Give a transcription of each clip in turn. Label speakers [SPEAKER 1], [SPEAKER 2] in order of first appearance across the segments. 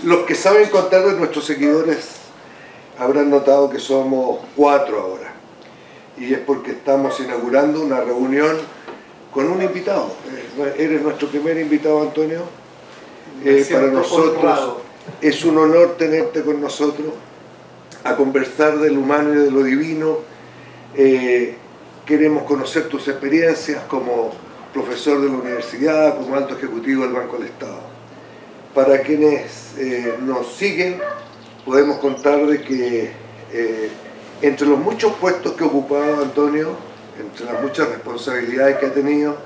[SPEAKER 1] Los que saben contar de nuestros seguidores habrán notado que somos 4 ahora. Y es porque estamos inaugurando una reunión con un invitado. Eres nuestro primer invitado, Antonio. Para nosotros es un honor tenerte con nosotros a conversar del humano y de lo divino. Queremos conocer tus experiencias como profesor de la universidad, como alto ejecutivo del Banco del Estado. Para quienes nos siguen, podemos contar de que entre los muchos puestos que ha ocupado Antonio, entre las muchas responsabilidades que ha tenido,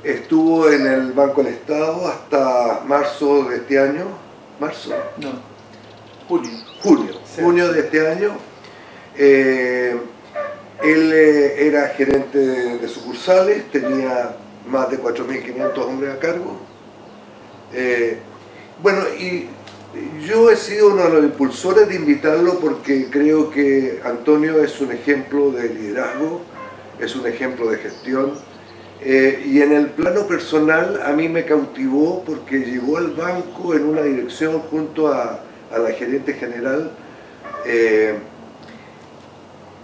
[SPEAKER 1] estuvo en el Banco del Estado hasta marzo de este año. ¿Marzo?
[SPEAKER 2] No, junio.
[SPEAKER 1] Junio de este año. Él era gerente de sucursales, tenía más de 4.500 hombres a cargo. Bueno, y yo he sido uno de los impulsores de invitarlo porque creo que Antonio es un ejemplo de liderazgo, es un ejemplo de gestión, y en el plano personal a mí me cautivó porque llegó al banco en una dirección junto a la gerente general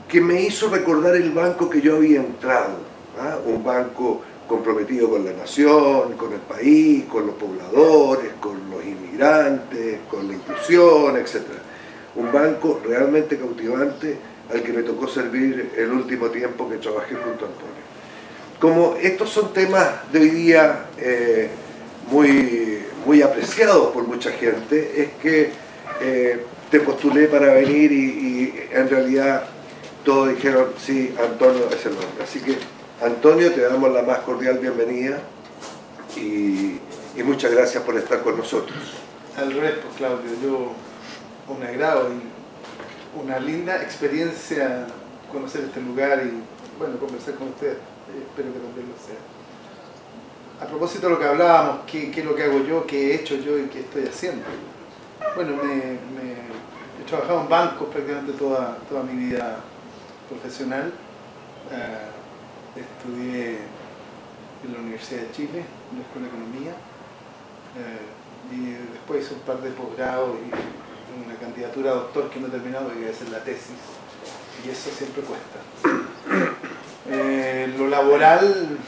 [SPEAKER 1] que me hizo recordar el banco que yo había entrado, un banco comprometido con la nación, con el país, con los pobladores, con los inmigrantes, con la inclusión, etc. Un banco realmente cautivante al que me tocó servir el último tiempo que trabajé junto a Antonio. Como estos son temas de hoy día muy apreciados por mucha gente, es que te postulé para venir y en realidad todos dijeron, sí, Antonio es el nombre. Así que, Antonio, te damos la más cordial bienvenida y muchas gracias por estar con nosotros.
[SPEAKER 2] Al revés, pues, Claudio, yo un agrado y una linda experiencia conocer este lugar y, bueno, conversar con ustedes. Espero que también lo sea. A propósito de lo que hablábamos, ¿qué es lo que hago yo, qué he hecho yo y qué estoy haciendo? Bueno, he trabajado en bancos prácticamente toda mi vida profesional. Estudié en la Universidad de Chile, en la Escuela de Economía, y después hice un par de posgrados y una candidatura a doctor que no he terminado porque voy a hacer la tesis, y eso siempre cuesta. Lo laboral,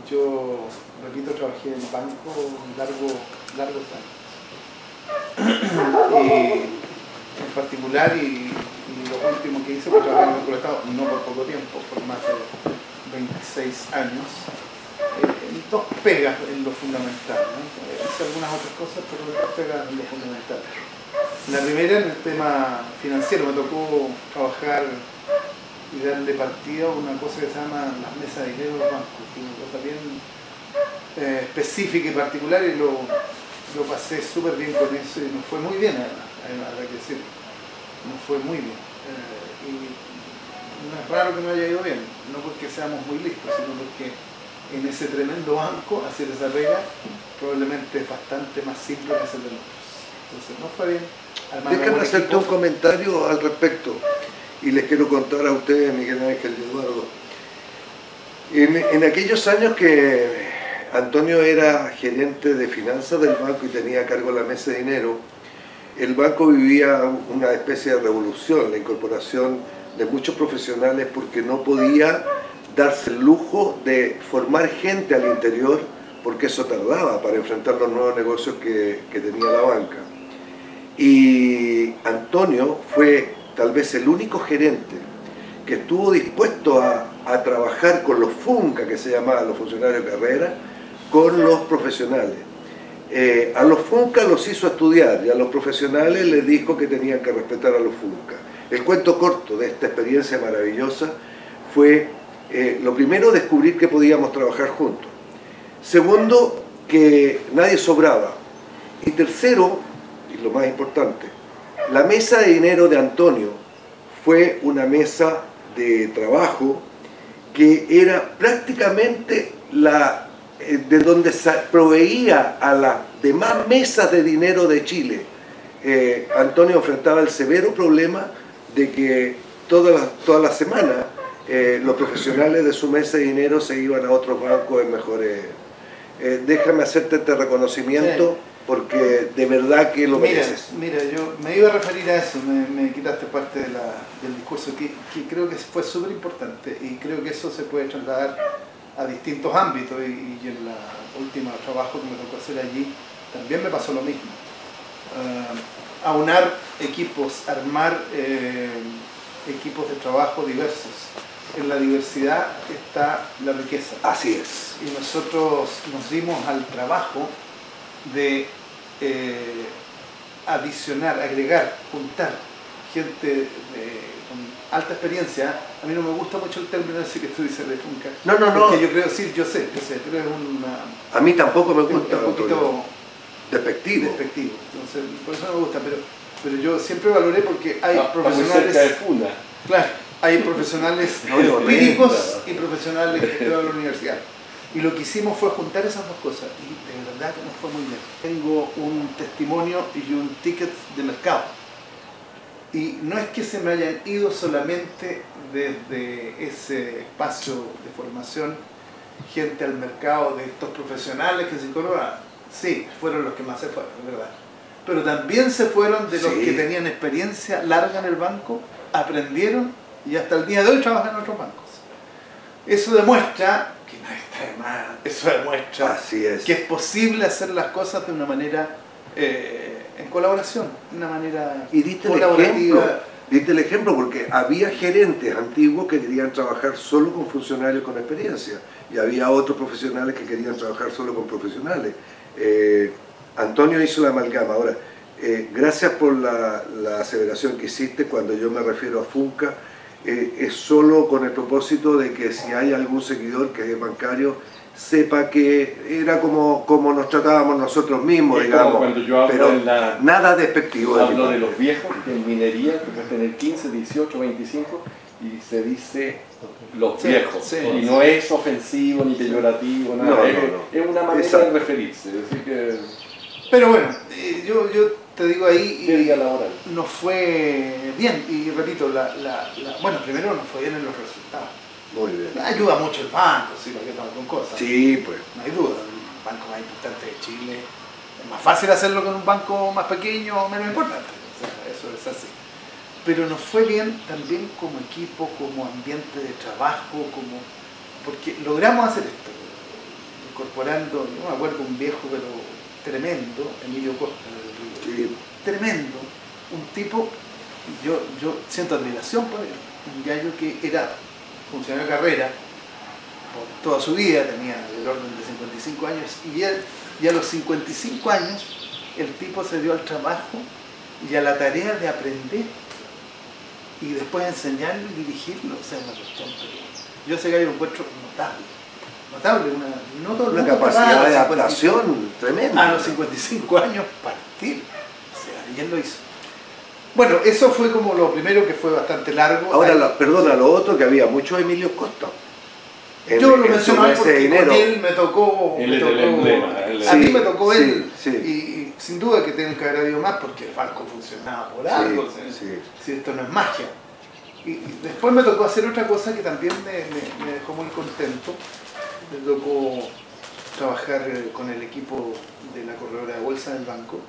[SPEAKER 2] yo, repito, trabajé en banco largos años. Y en particular, y lo último que hice fue trabajar en el Banco del Estado, no por poco tiempo, por más de 26 años, en 2 pegas en lo fundamental, ¿no? Hice algunas otras cosas, pero 2 pegas en lo fundamental. La primera, en el tema financiero, me tocó trabajar y darle partida a una cosa que se llama las mesas de dinero de los bancos, que es una cosa bien específica y particular, y lo pasé súper bien con eso y nos fue muy bien, además, hay que decir, nos fue muy bien. Y no es raro que no haya ido bien, no porque seamos muy listos, sino porque en ese tremendo banco hacer esa pega probablemente es bastante más simple que hacer de nosotros. Entonces no fue bien.
[SPEAKER 1] Déjame hacerte un comentario al respecto y les quiero contar a ustedes, Miguel Ángel y Eduardo. En aquellos años que Antonio era gerente de finanzas del banco y tenía a cargo la mesa de dinero, el banco vivía una especie de revolución, la incorporación de muchos profesionales porque no podía darse el lujo de formar gente al interior porque eso tardaba para enfrentar los nuevos negocios que tenía la banca. Y Antonio fue tal vez el único gerente que estuvo dispuesto a trabajar con los FUNCA, que se llamaban los funcionarios de carrera, con los profesionales. A los FUNCA los hizo estudiar y a los profesionales les dijo que tenían que respetar a los FUNCA. El cuento corto de esta experiencia maravillosa fue, lo primero, descubrir que podíamos trabajar juntos. Segundo, que nadie sobraba. Y tercero, y lo más importante, la mesa de dinero de Antonio fue una mesa de trabajo que era prácticamente de donde se proveía a las demás mesas de dinero de Chile. Antonio enfrentaba el severo problema de que toda la semana los profesionales de su mesa de dinero se iban a otros bancos en mejores... déjame hacerte este reconocimiento. porque de verdad que lo mereces.
[SPEAKER 2] Mira, yo me iba a referir a eso, me quitaste parte del discurso, que creo que fue súper importante y creo que eso se puede trasladar a distintos ámbitos y en la última trabajo que me tocó hacer allí también me pasó lo mismo. Aunar equipos, armar equipos de trabajo diversos. En la diversidad está la riqueza.
[SPEAKER 1] Así es.
[SPEAKER 2] Y nosotros nos dimos al trabajo de adicionar, agregar, juntar gente con alta experiencia. A mí no me gusta mucho el término ese que tú dices de Funca.
[SPEAKER 1] No.
[SPEAKER 2] Porque yo creo, sí, yo sé, pero es
[SPEAKER 1] a mí tampoco me gusta.
[SPEAKER 2] un poquito
[SPEAKER 1] despectivo.
[SPEAKER 2] Entonces, por eso no me gusta, pero yo siempre valoré porque hay profesionales.
[SPEAKER 3] Muy cerca de Funa.
[SPEAKER 2] Claro, hay profesionales empíricos y profesionales que estudian en la universidad. Y lo que hicimos fue juntar esas dos cosas y de verdad que nos fue muy bien. Tengo un testimonio y un ticket de mercado. Y no es que se me hayan ido solamente desde ese espacio de formación gente al mercado de estos profesionales que se incorporan. Sí, fueron los que más se fueron, es verdad. Pero también se fueron de los que tenían experiencia larga en el banco, aprendieron y hasta el día de hoy trabajan en otros bancos. Eso demuestra que nadie está de más. Eso demuestra que es posible hacer las cosas de una manera en colaboración, de una manera colaborativa.
[SPEAKER 1] Diste el ejemplo porque había gerentes antiguos que querían trabajar solo con funcionarios con experiencia y había otros profesionales que querían trabajar solo con profesionales. Antonio hizo la amalgama. Ahora, gracias por la aseveración que hiciste. Cuando yo me refiero a Funca, es solo con el propósito de que si hay algún seguidor que es bancario, sepa que era como nos tratábamos nosotros mismos, digamos,
[SPEAKER 3] cuando yo hablo
[SPEAKER 1] pero nada despectivo.
[SPEAKER 3] Hablo de los viejos, que en minería, que puedes tener 15, 18, 25, y se dice los viejos. Y no es ofensivo ni peyorativo, nada. Es una manera de referirse. Decir que...
[SPEAKER 2] Pero bueno, yo te digo ahí, nos fue bien, y repito, bueno, primero nos fue bien en los resultados.
[SPEAKER 1] Muy bien.
[SPEAKER 2] Ayuda mucho el banco, sí, para que estamos con cosas.
[SPEAKER 1] Sí, pues.
[SPEAKER 2] No hay duda, el banco más importante de Chile. Es más fácil hacerlo con un banco más pequeño o menos importante. O sea, eso es así. Pero nos fue bien también como equipo, como ambiente de trabajo, porque logramos hacer esto, incorporando, yo me acuerdo un viejo pero tremendo, Emilio Costa, tremendo, un tipo, yo siento admiración por él, un gallo que era funcionario de carrera por toda su vida, tenía del orden de 55 años, y a los 55 años el tipo se dio al trabajo y a la tarea de aprender y después enseñarlo y dirigirlo. O sea, una cuestión, yo ese gallo lo encuentro notable, una
[SPEAKER 1] capacidad de adaptación tremenda.
[SPEAKER 2] A los 55 años partir, o sea, y él lo hizo. Bueno, eso fue como lo primero, que fue bastante largo.
[SPEAKER 1] Ahora, perdona, lo otro, que había muchos Emilio Costa.
[SPEAKER 2] Yo lo mencioné porque con él me tocó, a mí me tocó él, y sin duda que tiene que haber habido más porque el banco funcionaba por algo, si esto no es magia. Y después me tocó hacer otra cosa que también me dejó muy contento. Me tocó trabajar con el equipo de la corredora de bolsa del banco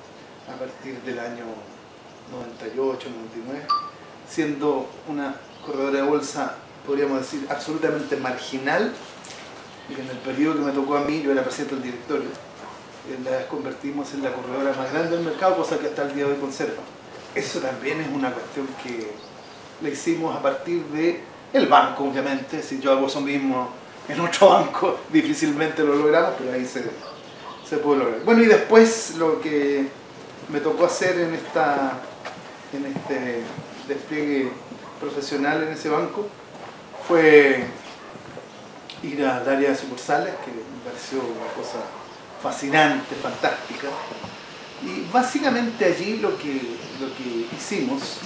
[SPEAKER 2] a partir del año 98, 99, siendo una corredora de bolsa, podríamos decir, absolutamente marginal, y en el periodo que me tocó a mí, yo era presidente del directorio, la convertimos en la corredora más grande del mercado, cosa que hasta el día de hoy conserva. Eso también es una cuestión que la hicimos a partir del banco, obviamente. Si yo hago eso mismo en otro banco, difícilmente lo logramos, pero ahí se puede lograr. Bueno, y después lo que me tocó hacer en este despliegue profesional en ese banco fue ir al área de sucursales, que me pareció una cosa fascinante, fantástica. Y básicamente allí lo que hicimos,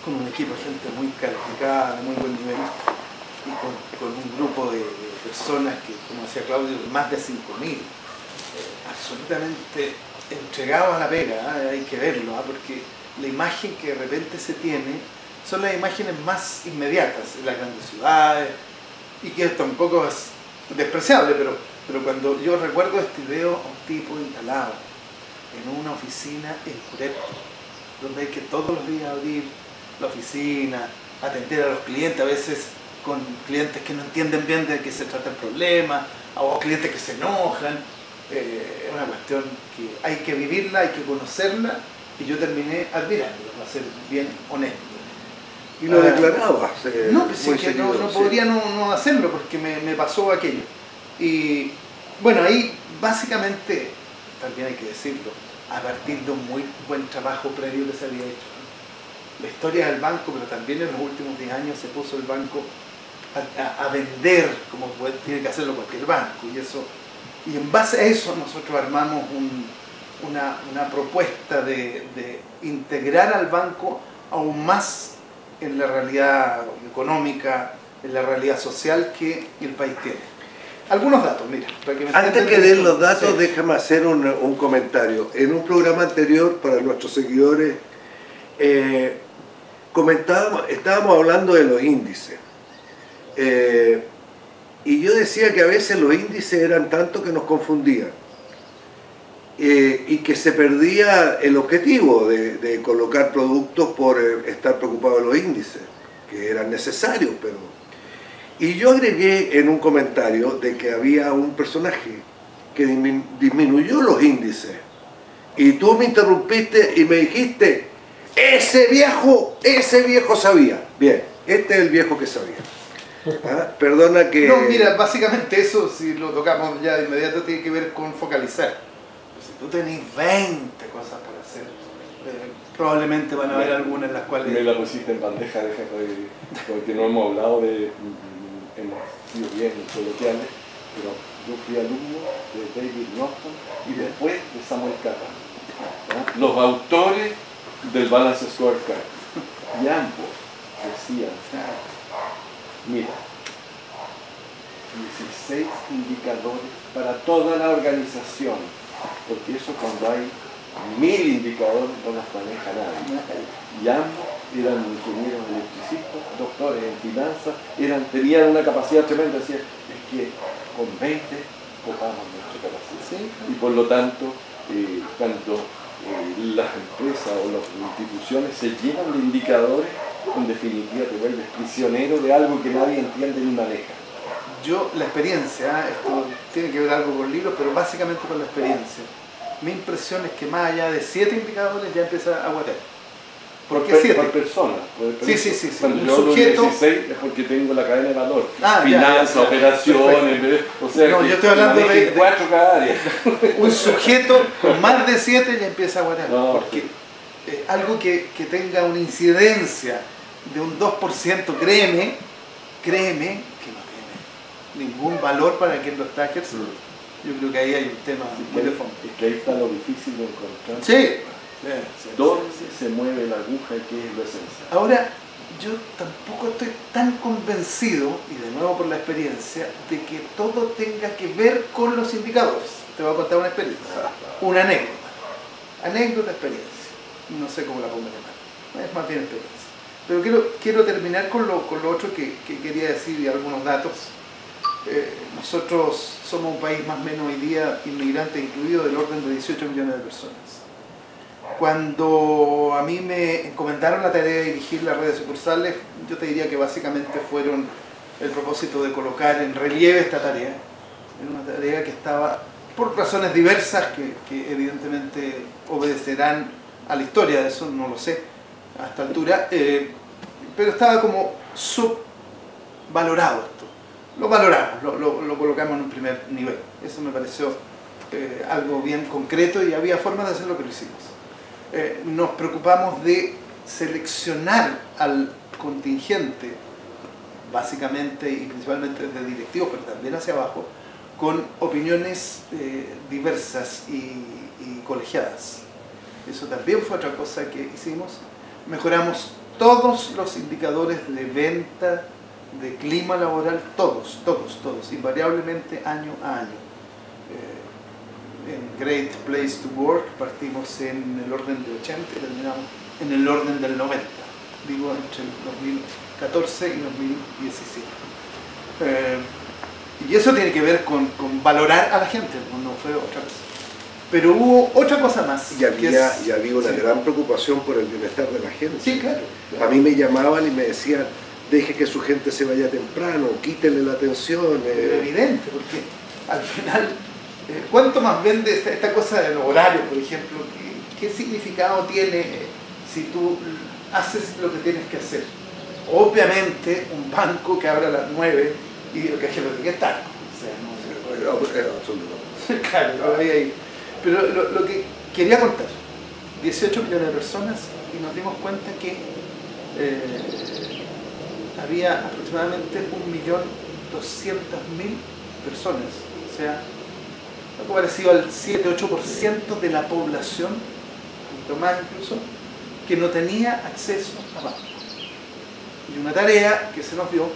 [SPEAKER 2] con un equipo de gente muy calificada, de muy buen nivel, y con un grupo de personas que, como decía Claudio, más de 5.000, absolutamente entregados a la pega, hay que verlo, porque la imagen que de repente se tiene son las imágenes más inmediatas en las grandes ciudades, y que tampoco es despreciable, pero cuando yo recuerdo este video, un tipo instalado, en una oficina en Curepto, donde hay que todos los días abrir la oficina, atender a los clientes, a veces con clientes que no entienden bien de qué se trata el problema, o clientes que se enojan. Es una cuestión que hay que vivirla, hay que conocerla, y yo terminé admirándola, para ser bien honesto.
[SPEAKER 1] Y lo declarabas.
[SPEAKER 2] No, pues sí, que no podría no hacerlo, porque me pasó aquello. Y bueno, ahí básicamente, también hay que decirlo, a partir de un muy buen trabajo previo que se había hecho. La historia del banco, pero también en los últimos 10 años se puso el banco a vender, como tiene que hacerlo cualquier banco, y en base a eso nosotros armamos una propuesta de integrar al banco aún más en la realidad económica, en la realidad social que el país tiene. Algunos datos, mira. Para que me
[SPEAKER 1] antes que den los datos, sí, déjame hacer un comentario. En un programa anterior, para nuestros seguidores, estábamos hablando de los índices. Y yo decía que a veces los índices eran tanto que nos confundían. Y que se perdía el objetivo de colocar productos por estar preocupado de los índices, que eran necesarios, pero... Y yo agregué en un comentario de que había un personaje que disminuyó los índices, y tú me interrumpiste y me dijiste, ese viejo sabía. Bien, este es el viejo que sabía. ¿Ah? Perdona que...
[SPEAKER 2] No, mira, básicamente eso, si lo tocamos ya de inmediato, tiene que ver con focalizar. Si tú tenés 20 cosas por hacer, probablemente van a haber algunas en las cuales...
[SPEAKER 3] Me la pusiste en bandeja, porque no hemos hablado de... hemos sido bien coloquiales, pero yo fui alumno de David Norton y después de Samuel Catan, los autores del Balance Scorecard, y ambos decían, mira, 16 indicadores para toda la organización, porque eso cuando hay 1000 indicadores no las maneja nadie. Y ambos eran ingenieros electricistas, doctores en finanzas, tenían una capacidad tremenda. Decían, es que con 20 copamos nuestra capacidad. ¿Sí? Y por lo tanto, cuando las empresas o las instituciones se llenan de indicadores, en definitiva te vuelves prisionero de algo que nadie entiende ni maneja.
[SPEAKER 2] Yo, la experiencia, esto tiene que ver algo con libros, pero básicamente con la experiencia. Mi impresión es que más allá de 7 indicadores ya empieza a guatear.
[SPEAKER 3] ¿Por qué 7? Por persona.
[SPEAKER 2] Sí.
[SPEAKER 3] Cuando yo sujeto... 16 es porque tengo la cadena de valor. Finanzas, operaciones, o sea,
[SPEAKER 2] no, yo estoy hablando de
[SPEAKER 3] 4 cada área.
[SPEAKER 2] Un sujeto con más de 7 ya empieza a guatear. No, porque algo que tenga una incidencia de un 2%, créeme que no tiene ningún valor para quien lo está ejerciendo. Yo creo que ahí hay un tema muy de fondo.
[SPEAKER 3] Es que ahí está lo difícil de encontrar.
[SPEAKER 2] Sí.
[SPEAKER 3] ¿Dónde se mueve la aguja y qué es lo esencial?
[SPEAKER 2] Ahora, yo tampoco estoy tan convencido, y de nuevo por la experiencia, de que todo tenga que ver con los indicadores. Te voy a contar una experiencia, una anécdota, experiencia. No sé cómo la pongo llamar, es más bien experiencia. Pero quiero terminar con lo otro que quería decir, y algunos datos. Nosotros somos un país más o menos hoy día, inmigrantes incluidos, del orden de 18 millones de personas. Cuando a mí me encomendaron la tarea de dirigir las redes sucursales, yo te diría que básicamente fueron el propósito de colocar en relieve esta tarea. Era una tarea que estaba, por razones diversas, que evidentemente obedecerán a la historia, de eso no lo sé a esta altura, pero estaba como subvalorado esto. Lo valoramos, lo colocamos en un primer nivel. Eso me pareció algo bien concreto, y había formas de hacer lo que lo hicimos. Nos preocupamos de seleccionar al contingente, básicamente y principalmente de directivos, pero también hacia abajo, con opiniones diversas y colegiadas. Eso también fue otra cosa que hicimos. Mejoramos todos los indicadores de venta, de clima laboral, todos, invariablemente año a año. En Great Place to Work partimos en el orden de 80 y terminamos en el orden del 90, digo entre el 2014 y 2017. Y eso tiene que ver con valorar a la gente, no fue otra cosa. Pero hubo otra cosa más.
[SPEAKER 1] Y había una gran preocupación por el bienestar de la gente.
[SPEAKER 2] Sí, claro.
[SPEAKER 1] A mí me llamaban y me decían, deje que su gente se vaya temprano, quítenle la atención.
[SPEAKER 2] Es evidente, porque al final, ¿cuánto más vende esta cosa de los horarios, por ejemplo? ¿Qué significado tiene si tú haces lo que tienes que hacer? Obviamente, un banco que abra a las 9 y el cajero tiene que estar. O sea, no, claro, ahí. Pero lo que quería contar, 18 millones de personas, y nos dimos cuenta que había aproximadamente 1.200.000 personas, o sea, algo parecido al 7-8% de la población, un poquito más incluso, que no tenía acceso a banco. Y una tarea que se nos dio,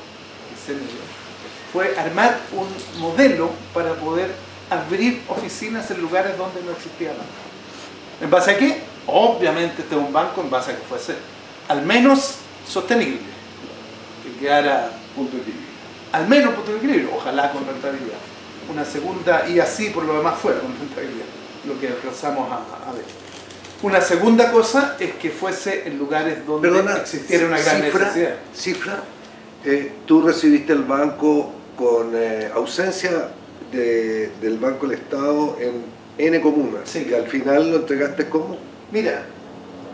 [SPEAKER 2] fue armar un modelo para poder abrir oficinas en lugares donde no existía banco. ¿En base a qué? Obviamente este es un banco en base a que fuese al menos sostenible, que quedara
[SPEAKER 3] punto de equilibrio.
[SPEAKER 2] Al menos punto de equilibrio, ojalá con rentabilidad. Una segunda, y así por lo demás fue con rentabilidad, lo que alcanzamos a ver. Una segunda cosa es que fuese en lugares donde existiera una gran necesidad.
[SPEAKER 1] Cifra, tú recibiste el banco con ausencia del Banco del Estado en N comunas,
[SPEAKER 2] sí.
[SPEAKER 1] Y al final lo entregaste ¿cómo?
[SPEAKER 2] Mira,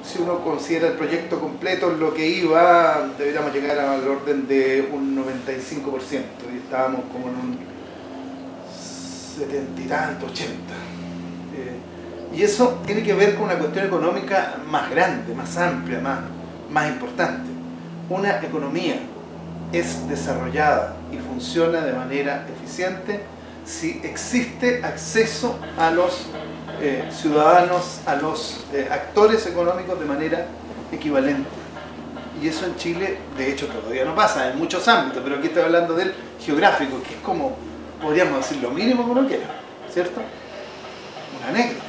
[SPEAKER 2] si uno considera el proyecto completo, lo que iba, deberíamos llegar al orden de un 95%, y estábamos como en un 70 y tanto, 80. Y eso tiene que ver con una cuestión económica más grande, más amplia, más importante. Una economía es desarrollada y funciona de manera eficiente si existe acceso a los ciudadanos, a los actores económicos de manera equivalente. Y eso en Chile, de hecho, todavía no pasa en muchos ámbitos, pero aquí estoy hablando del geográfico, que es como, podríamos decir, lo mínimo que uno quiera, ¿cierto? Una anécdota.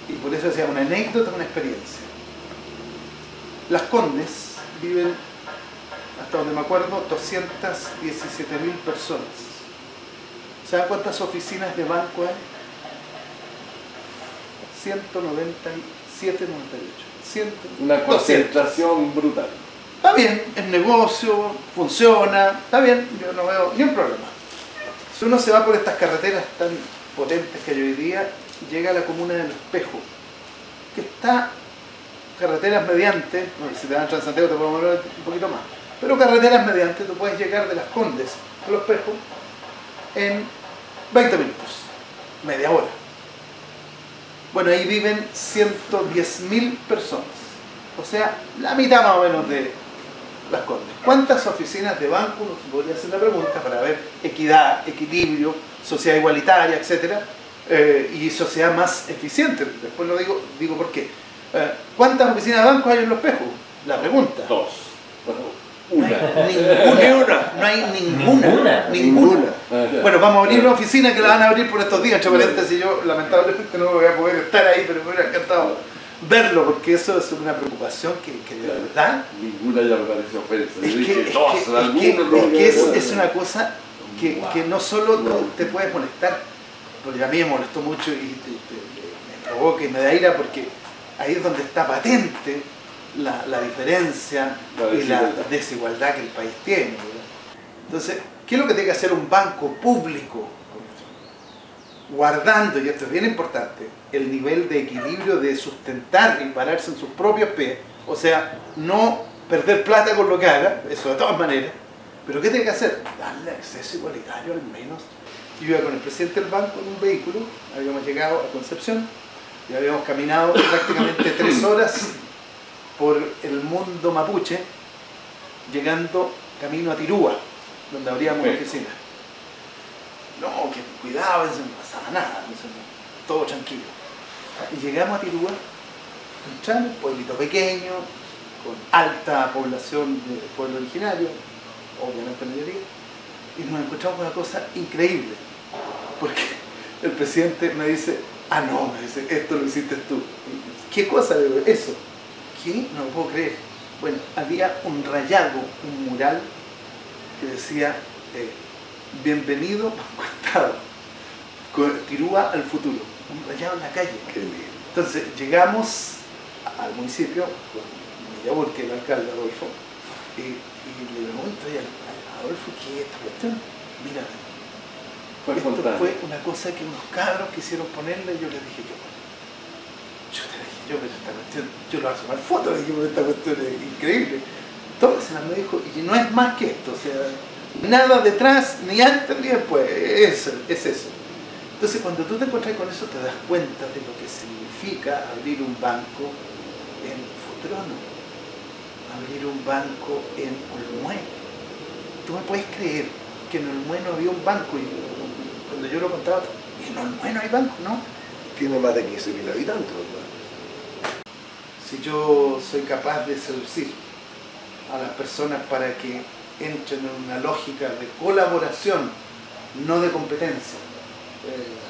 [SPEAKER 2] Y por eso decía, una anécdota, una experiencia. Las Condes viven, hasta donde me acuerdo, 217.000 personas. ¿Saben cuántas oficinas de banco hay? 197, 98.
[SPEAKER 3] Una concentración brutal.
[SPEAKER 2] Está bien, es negocio, funciona, está bien, yo no veo ni un problema. Si uno se va por estas carreteras tan potentes que hay hoy día, llega a la comuna del Espejo, que está carreteras mediante, bueno, si te dan Transantiago te podemos hablar un poquito más, pero carreteras mediante, tú puedes llegar de Las Condes a Los Espejos en 20 minutos, media hora. Bueno, ahí viven 110.000 personas, o sea, la mitad más o menos de Las Condes. ¿Cuántas oficinas de banco? Uno podría hacer la pregunta para ver equidad, equilibrio, sociedad igualitaria, etcétera, y sociedad más eficiente. Después lo digo por qué. ¿Cuántas oficinas de banco hay en Los Espejos? La pregunta.
[SPEAKER 3] 2.
[SPEAKER 2] Una. No hay ninguna. Bueno, vamos a abrir una oficina que la van a abrir por estos días, entre paréntesis. Yo lamentablemente no voy a poder estar ahí, pero me hubiera encantado verlo, porque eso es una preocupación que de verdad...
[SPEAKER 3] Ninguna ya me parece ofensa.
[SPEAKER 2] Es una cosa que no solo te puedes molestar, porque a mí me molestó mucho y me provoca y me da ira, porque ahí es donde está patente la diferencia y la desigualdad que el país tiene, ¿verdad? Entonces, ¿qué es lo que tiene que hacer un banco público? Guardando, y esto es bien importante, el nivel de equilibrio de sustentar y pararse en sus propios pies, o sea, no perder plata con lo que haga, eso de todas maneras, pero ¿qué tiene que hacer? Darle acceso igualitario al menos. Yo iba con el presidente del banco en un vehículo, habíamos llegado a Concepción y habíamos caminado prácticamente 3 horas por el mundo mapuche, llegando camino a Tirúa, donde abríamos una oficina. No, que cuidado, eso no pasaba nada, todo tranquilo. Y llegamos a Tirúa, entramos, pueblito pequeño, con alta población de pueblo originario, obviamente mayoría, y nos encontramos con una cosa increíble, porque el presidente me dice, no, me dice, esto lo hiciste tú. ¿Qué cosa? Le digo, eso. ¿Qué? No lo puedo creer. Bueno, había un rayado, un mural que decía, bienvenido Banco Estado, Tirúa al futuro. un rayado en la calle.
[SPEAKER 1] Qué lindo.
[SPEAKER 2] Entonces llegamos al municipio con Millabur, que es el alcalde Adolfo, y le pregunto a Adolfo, ¿qué es esta cuestión? Mira, esto fue una cosa que unos cabros quisieron ponerle, y yo les dije, pero esta cuestión, yo lo voy a tomar fotos, le dije, esta cuestión es increíble. Tómasela, me dijo, y no es más que esto, o sea, nada detrás, ni antes ni después, es eso. Entonces cuando tú te encuentras con eso te das cuenta de lo que significa abrir un banco en Futrono, abrir un banco en Olmué. Tú me puedes creer que en Olmué no había un banco, y cuando yo lo contaba, en Olmué no hay banco, ¿no?
[SPEAKER 1] Tiene más de 15.000 habitantes, ¿verdad?
[SPEAKER 2] Si yo soy capaz de seducir a las personas para que entren en una lógica de colaboración, no de competencia.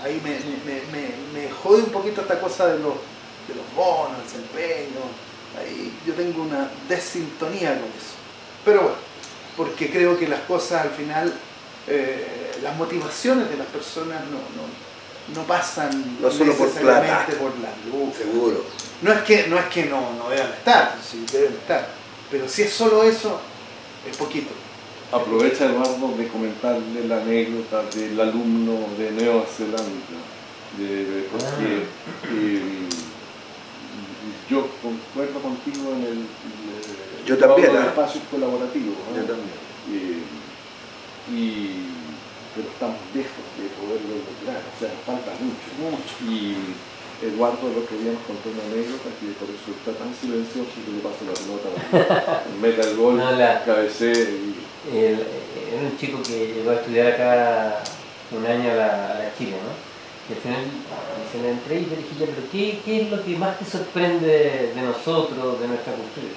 [SPEAKER 2] Ahí me jode un poquito esta cosa de los bonos, el desempeño. Ahí yo tengo una desintonía con eso. Pero bueno, porque creo que las cosas al final, las motivaciones de las personas no pasan
[SPEAKER 1] no solo
[SPEAKER 2] necesariamente por la luz.
[SPEAKER 1] Seguro.
[SPEAKER 2] No es que no deban estar, sí deben estar, pero si es solo eso, es poquito.
[SPEAKER 3] Aprovecha, Eduardo, de comentarle la anécdota del alumno de Nueva Zelanda, porque yo concuerdo contigo en el
[SPEAKER 1] yo también,
[SPEAKER 3] espacio colaborativo, ¿no?
[SPEAKER 1] Yo también.
[SPEAKER 3] Pero estamos lejos de poderlo lograr, o sea, falta mucho. Y Eduardo el otro día nos contó una anécdota que por eso está tan silencioso que le pasa la pelota, meta el gol, cabecee.
[SPEAKER 4] Era un chico que llegó a estudiar acá un año a la Chile, ¿no? Y al final se le entré y le dije, ya, pero ¿qué es lo que más te sorprende de nosotros, de nuestra cultura?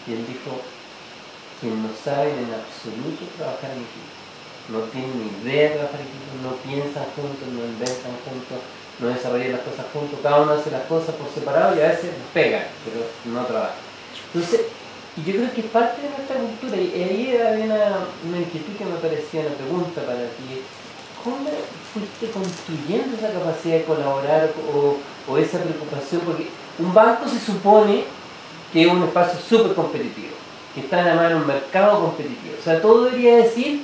[SPEAKER 4] Y él dijo que no saben en absoluto trabajar en equipo. No tienen ni idea de trabajar en equipo, no piensan juntos, no inventan juntos, no desarrollan las cosas juntos, cada uno hace las cosas por separado y a veces pegan, pero no trabajan. Entonces, y yo creo que es parte de nuestra cultura, y ahí había una inquietud que me parecía una pregunta para ti. ¿Cómo fuiste construyendo esa capacidad de colaborar o esa preocupación? Porque un banco se supone que es un espacio súper competitivo, que está además en un mercado competitivo. O sea, todo debería decir...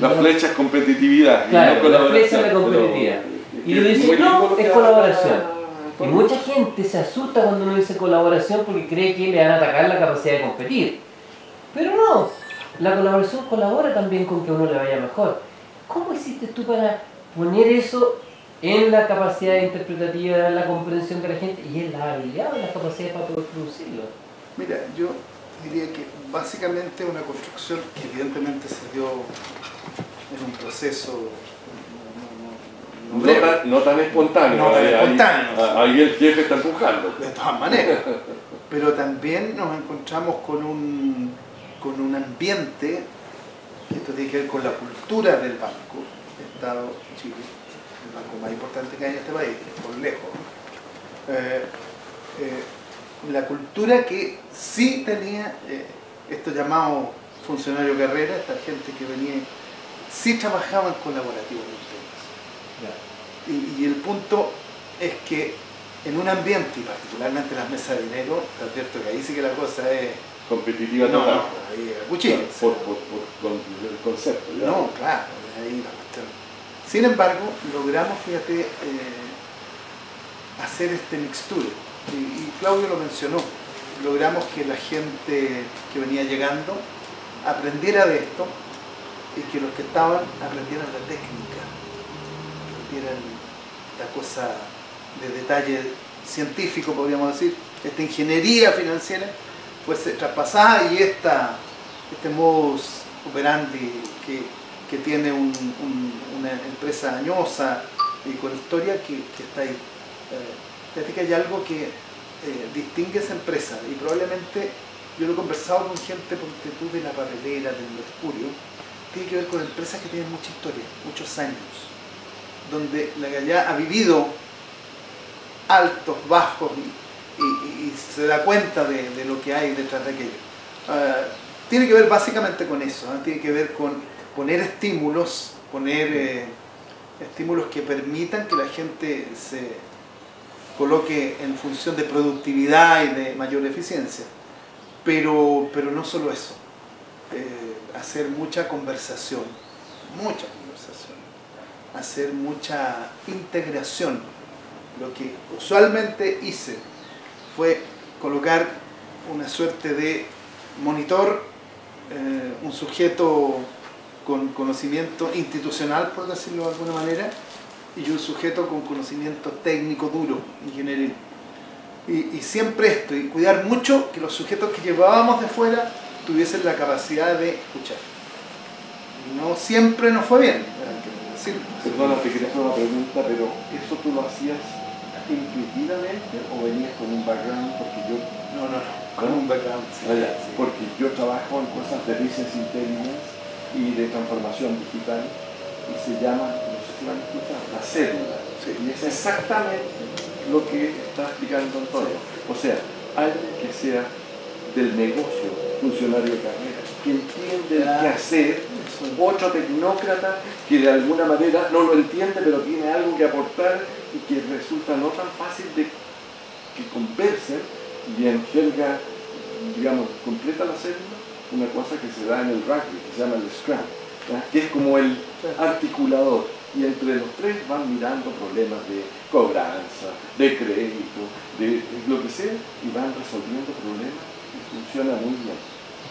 [SPEAKER 3] La flecha es competitividad.
[SPEAKER 4] Claro,
[SPEAKER 3] y no
[SPEAKER 4] la flecha es la competitividad. Y lo dice, no, es colaboración. Y mucha gente se asusta cuando uno dice colaboración porque cree que le van a atacar la capacidad de competir. Pero no, la colaboración colabora también con que a uno le vaya mejor. ¿Cómo hiciste tú para poner eso en la capacidad interpretativa, en la comprensión de la gente y en la habilidad o en las capacidades para poder producirlo?
[SPEAKER 2] Mira, yo diría que básicamente una construcción que evidentemente se dio en un proceso
[SPEAKER 3] no tan espontáneo. Ahí el jefe está empujando.
[SPEAKER 2] De todas maneras. Pero también nos encontramos con un ambiente, que esto tiene que ver con la cultura del banco, Estado de Chile, el banco más importante que hay en este país, por lejos. La cultura que sí tenía esto llamado funcionario carrera, esta gente que venía, sí trabajaban colaborativamente. Y el punto es que en un ambiente, y particularmente en las mesas de dinero, te advierto que ahí sí que la cosa es
[SPEAKER 3] competitiva.
[SPEAKER 2] No, ahí es cuchillo.
[SPEAKER 3] Por el concepto. ¿ya?
[SPEAKER 2] No, claro, ahí la cuestión. Sin embargo, logramos, fíjate, hacer este mixture. Y Claudio lo mencionó. Logramos que la gente que venía llegando aprendiera de esto y que los que estaban aprendieran la técnica, aprendieran la cosa de detalle científico, podríamos decir, esta ingeniería financiera fuese traspasada y este modus operandi que tiene una empresa añosa y con historia que está ahí. Fíjate que hay algo que distingue esa empresa y probablemente yo lo he conversado con gente de la papelera, del Mercurio, tiene que ver con empresas que tienen mucha historia, muchos años, donde la Gallá ha vivido altos, bajos y se da cuenta de lo que hay detrás de aquello. Tiene que ver básicamente con eso, tiene que ver con poner estímulos, poner estímulos que permitan que la gente se coloque en función de productividad y de mayor eficiencia. Pero no solo eso, hacer mucha conversación, hacer mucha integración. Lo que usualmente hice fue colocar una suerte de monitor, un sujeto con conocimiento institucional, por decirlo de alguna manera, y un sujeto con conocimiento técnico duro, ingenieril. Y siempre esto, y cuidar mucho que los sujetos que llevábamos de fuera tuviesen la capacidad de escuchar. No siempre nos fue bien, hay que decirlo.
[SPEAKER 3] Perdona, te quería hacer una pregunta, pero ¿eso tú lo hacías intuitivamente o venías con un background? Porque yo...
[SPEAKER 2] No, con un background, sí.
[SPEAKER 3] Sí. Porque yo trabajo en cosas de business intelligence y de transformación digital y se llama, no sé si lo han escuchado, la célula.
[SPEAKER 2] Sí.
[SPEAKER 3] Y es exactamente lo que está explicando Antonio. O sea, alguien que sea del negocio, funcionario de carrera, que entiende el qué hacer, otro tecnócrata que de alguna manera no lo entiende pero tiene algo que aportar y que resulta no tan fácil de que conversen y en jerga, digamos, completa la célula, una cosa que se da en el rugby, que se llama el scrum, ¿ya? Que es como el articulador, y entre los tres van mirando problemas de cobranza, de crédito, de lo que sea, y van resolviendo problemas y funciona muy bien.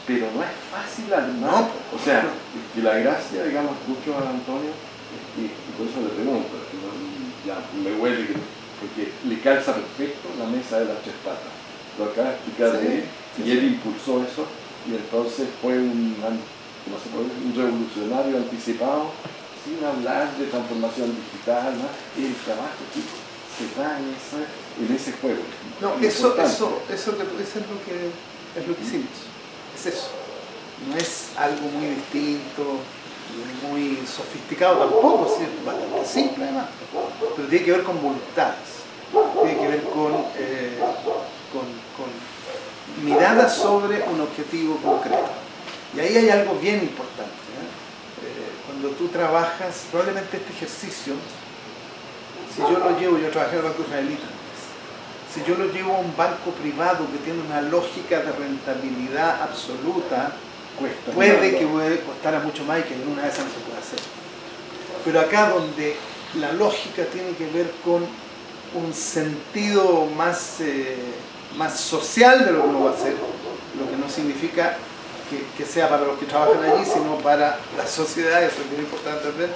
[SPEAKER 3] Pero no es fácil armar, o sea, que la gracia, digamos, mucho a Antonio, y por eso le pregunto, ya me huele porque le calza perfecto la mesa de las tres patas. Lo acaba de explicar él, y él impulsó eso, y entonces fue un revolucionario anticipado, sin hablar de transformación digital, ¿no? Y el trabajo se da en ese juego.
[SPEAKER 2] No, eso que tú dices es lo que hicimos. Es eso. No es algo muy distinto, muy sofisticado tampoco, es bastante simple además. Pero tiene que ver con voluntades, tiene que ver con miradas sobre un objetivo concreto. Y ahí hay algo bien importante. Cuando tú trabajas, probablemente este ejercicio, si yo lo llevo, yo trabajé en el Banco Israelita, si yo lo llevo a un banco privado que tiene una lógica de rentabilidad absoluta, puede que costara mucho más y que en una de esas no se puede hacer. Pero acá donde la lógica tiene que ver con un sentido más social de lo que uno va a hacer, lo que no significa que sea para los que trabajan allí, sino para la sociedad, eso es muy importante ver.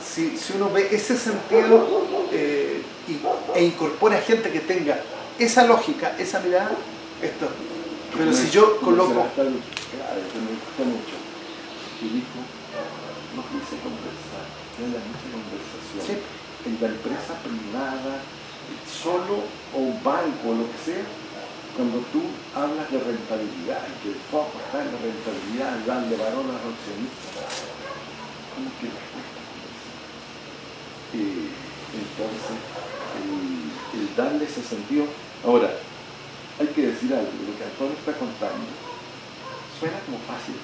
[SPEAKER 2] Si uno ve ese sentido e incorpora gente que tenga esa lógica, esa mirada, esto. Pero si yo coloco...
[SPEAKER 3] Claro, que me gusta mucho. Y dijo, no quise conversar, que haya mucha conversación.
[SPEAKER 2] Sí.
[SPEAKER 3] En la empresa privada, solo o un banco, lo que sea, cuando tú hablas de rentabilidad y que el foco está en la rentabilidad, darle valor a los accionistas, como que les cuesta conversar. Entonces, el darle ese sentido. Ahora, hay que decir algo, lo que Antonio está contando suena como fácil,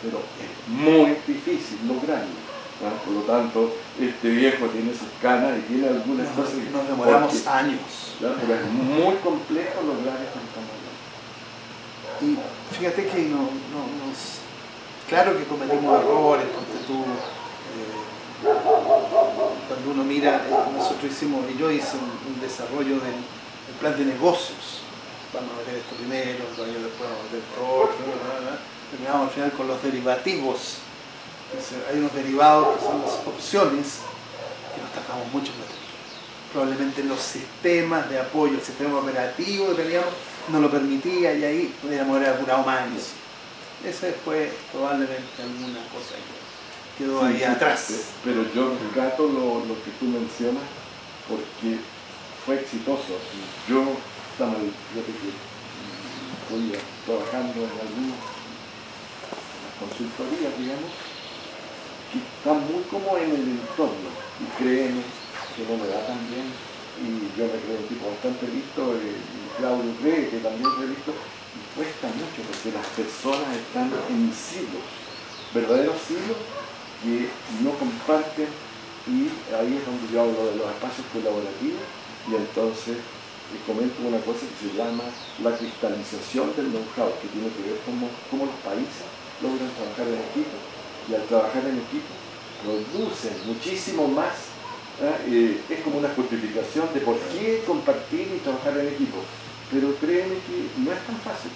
[SPEAKER 3] pero es muy difícil lograrlo, ¿no? Por lo tanto, este viejo tiene sus canas y tiene algunas cosas que
[SPEAKER 2] nos demoramos años.
[SPEAKER 3] ¿no? Pero es muy complejo lograr esto que estamos hablando.
[SPEAKER 2] Y fíjate que claro que cometimos errores, porque cuando uno mira, nosotros hicimos, y yo hice un desarrollo del plan de negocios. Vamos a meter esto primero, después vamos a meter otro, terminamos al final con los derivativos. Entonces, hay unos derivados que son las opciones que nos tardamos mucho en meter. Probablemente los sistemas de apoyo, el sistema operativo que teníamos no lo permitía y ahí podríamos haber apurado más en eso. Ese fue probablemente alguna cosa que quedó ahí atrás.
[SPEAKER 3] Pero yo rescato lo que tú mencionas porque fue exitoso. Yo estoy trabajando en algunas consultorías, digamos, que están muy como en el entorno y créeme que no me da tan bien y yo me creo un tipo bastante listo y Claudio cree que también he visto y cuesta mucho porque las personas están en silos, verdaderos silos que no comparten ahí es donde yo hablo de los espacios colaborativos y entonces comento una cosa que se llama la cristalización del know-how, que tiene que ver con cómo los países logran trabajar en equipo, y al trabajar en equipo producen muchísimo más. Es como una justificación de por qué compartir y trabajar en equipo, pero créeme que no es tan fácil.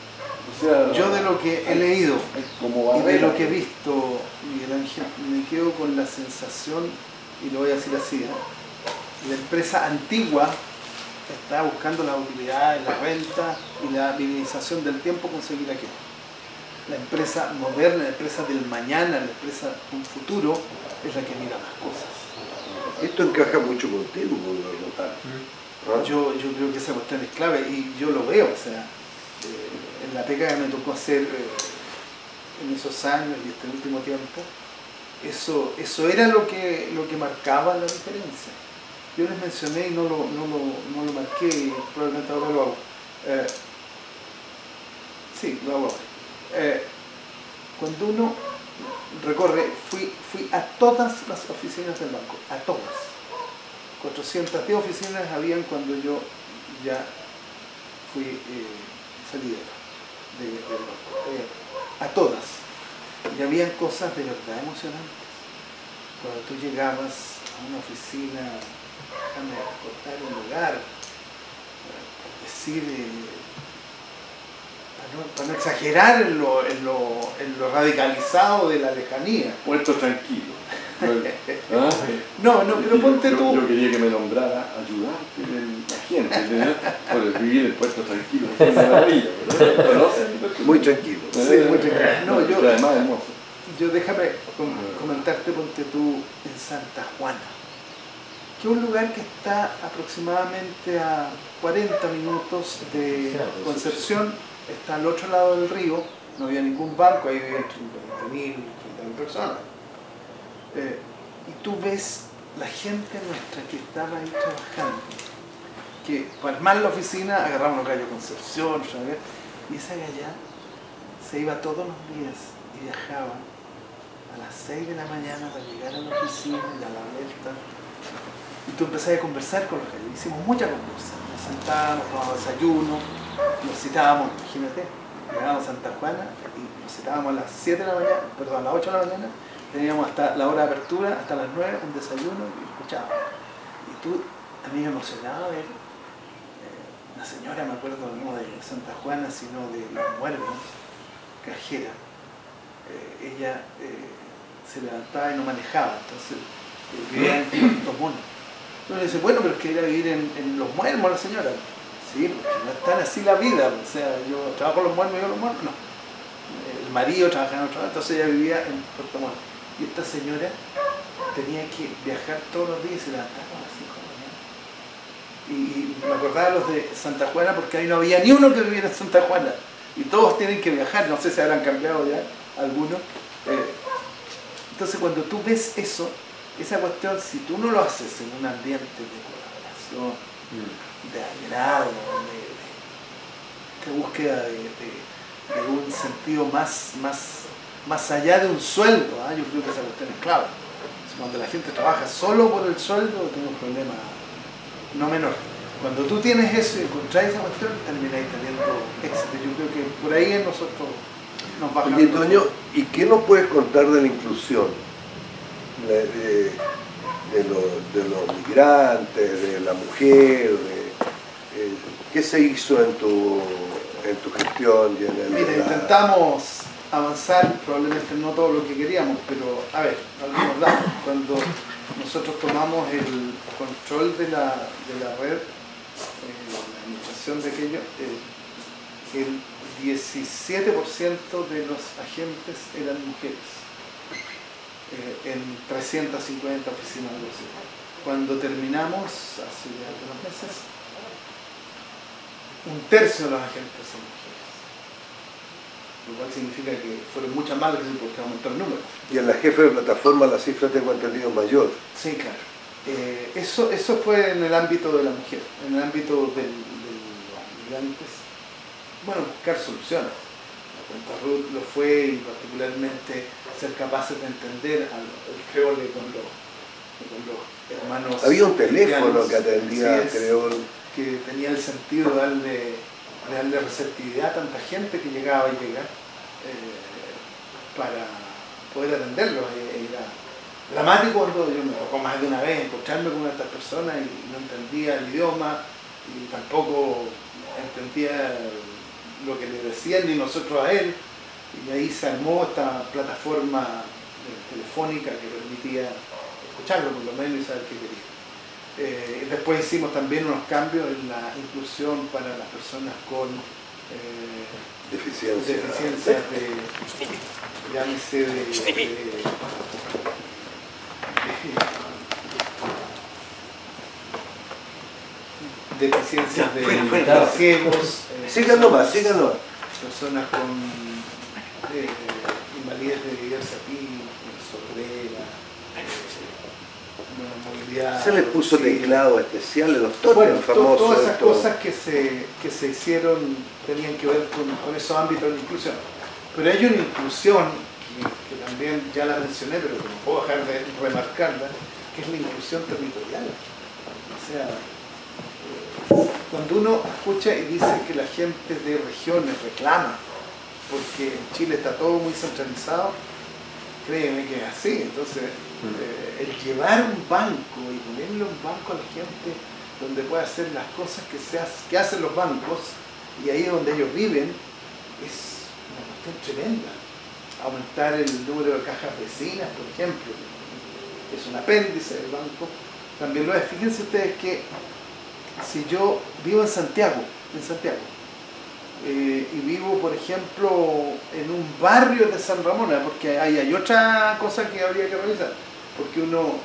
[SPEAKER 3] O sea,
[SPEAKER 2] yo de lo que he leído y de lo que he visto, Miguel Ángel, me quedo con la sensación, y lo voy a decir así, la empresa antigua está buscando la utilidad, la renta y la minimización del tiempo, conseguir aquello. La empresa moderna, la empresa del mañana, la empresa con futuro, es la que mira las cosas.
[SPEAKER 1] Esto encaja mucho contigo, Lothar.
[SPEAKER 2] Yo creo que esa cuestión es clave y yo lo veo, o sea, en la pega que me tocó hacer en esos años y este último tiempo, eso era lo que marcaba la diferencia. Yo les mencioné y no lo marqué, y probablemente ahora lo hago. Sí, lo hago ahora. Cuando uno recorre, fui a todas las oficinas del banco, a todas. 410 oficinas habían cuando yo ya fui salí del banco. A todas. Y habían cosas de verdad emocionantes. Cuando tú llegabas a una oficina, déjame cortar un lugar, decir, para no exagerar en lo radicalizado de la lejanía.
[SPEAKER 3] Puerto tranquilo.
[SPEAKER 2] No, pero ponte tú.
[SPEAKER 3] Yo quería que me nombrara ayudante de la gente, por vivir en Puerto tranquilo. Es una maravilla, ¿verdad?
[SPEAKER 1] Muy tranquilo.
[SPEAKER 2] Sí, muy tranquilo. No,
[SPEAKER 3] además hermoso.
[SPEAKER 2] Yo déjame comentarte, ponte tú en Santa Juana, que es un lugar que está aproximadamente a 40 minutos de Concepción, está al otro lado del río, no había ningún banco, ahí vivían 20.000, 30.000 personas. Y tú ves la gente nuestra que estaba ahí trabajando, que para armar la oficina agarraban los gallos Concepción, ¿sabes? Y esa galla se iba todos los días y viajaba a las 6 de la mañana para llegar a la oficina y a la vuelta. Y tú empezás a conversar con los gallos. Hicimos mucha conversa. Nos sentábamos, tomábamos desayuno, nos citábamos, imagínate, llegábamos a Santa Juana y nos citábamos a las 7 de la mañana, perdón, a las 8 de la mañana, teníamos hasta la hora de apertura, hasta las 9, un desayuno y escuchábamos. Y tú, a mí me emocionaba ver una señora, me acuerdo, no de Santa Juana, sino de Los Muertos, cajera. Ella se levantaba y no manejaba, entonces vivía en Puerto Montt. Entonces dice, bueno, pero es que ir a vivir en Los Muertos la señora. Sí, porque no es tan así la vida, o sea, yo trabajo en Los Muertos, yo en Los Muertos, no. El marido trabajaba en otro lado, entonces ella vivía en Puerto Montt. Y esta señora tenía que viajar todos los días y se levantaba a las 5 de la mañana. Y me acordaba de los de Santa Juana porque ahí no había ni uno que viviera en Santa Juana. Y todos tienen que viajar, no sé si habrán cambiado ya algunos. Entonces cuando tú ves eso, esa cuestión, si tú no lo haces en un ambiente de colaboración, de agrado, de búsqueda de un sentido más allá de un sueldo, yo creo que esa cuestión es clave. Cuando la gente trabaja solo por el sueldo, tiene un problema no menor. Cuando tú tienes eso y encontrás esa cuestión, termináis teniendo éxito. Yo creo que por ahí en nosotros nos bajamos.
[SPEAKER 1] Oye, Toño, ¿y qué nos puedes contar de la inclusión? De los migrantes, de la mujer, ¿qué se hizo en tu gestión?
[SPEAKER 2] Mira, intentamos avanzar, probablemente no todo lo que queríamos, pero a ver, algunos datos. Cuando nosotros tomamos el control de la red, la administración de aquello, el 17% de los agentes eran mujeres, en 350 oficinas de la ciudad. Cuando terminamos, hace ya algunos meses, 1/3 de los agentes son mujeres. Lo cual significa que fueron muchas más porque aumentó el número.
[SPEAKER 1] Y en la jefe de plataforma la cifra tengo entendido mayor.
[SPEAKER 2] Sí, claro. Eso fue en el ámbito de la mujer, en el ámbito de los migrantes. Bueno, buscar soluciones. La cuenta Ruth lo fue, y particularmente ser capaces de entender el creole con con los hermanos.
[SPEAKER 1] Había un teléfono que atendía, creo.
[SPEAKER 2] Que tenía el sentido de darle receptividad a tanta gente que llegaba y llega para poder atenderlos. Era dramático cuando yo me tocó más de una vez encontrarme con una de estas personas y no entendía el idioma y tampoco entendía lo que le decían ni nosotros a él, y ahí se armó esta plataforma telefónica que permitía escucharlo por lo menos y saber qué quería. Después hicimos también unos cambios en la inclusión para las personas con deficiencias llámese deficiencias de ciegos,
[SPEAKER 1] sigan nomás.
[SPEAKER 2] Personas con invalidez de diversa tipo, sordera, movilidad.
[SPEAKER 1] Se les puso teclado especial en los toques famosos.
[SPEAKER 2] Todas esas cosas que se hicieron tenían que ver con esos ámbitos de inclusión. Pero hay una inclusión que también ya la mencioné, pero que no puedo dejar de remarcarla, que es la inclusión territorial. O sea, cuando uno escucha y dice que la gente de regiones reclama porque en Chile está todo muy centralizado, créeme que es así. Entonces, el llevar un banco y ponerle un banco a la gente donde pueda hacer las cosas que hacen los bancos y ahí donde ellos viven, es una cuestión tremenda. Aumentar el número de cajas vecinas, por ejemplo, es un apéndice del banco. También lo es. Fíjense ustedes que si yo vivo en Santiago, y vivo, por ejemplo, en un barrio de San Ramón, porque ahí hay otra cosa que habría que revisar, porque uno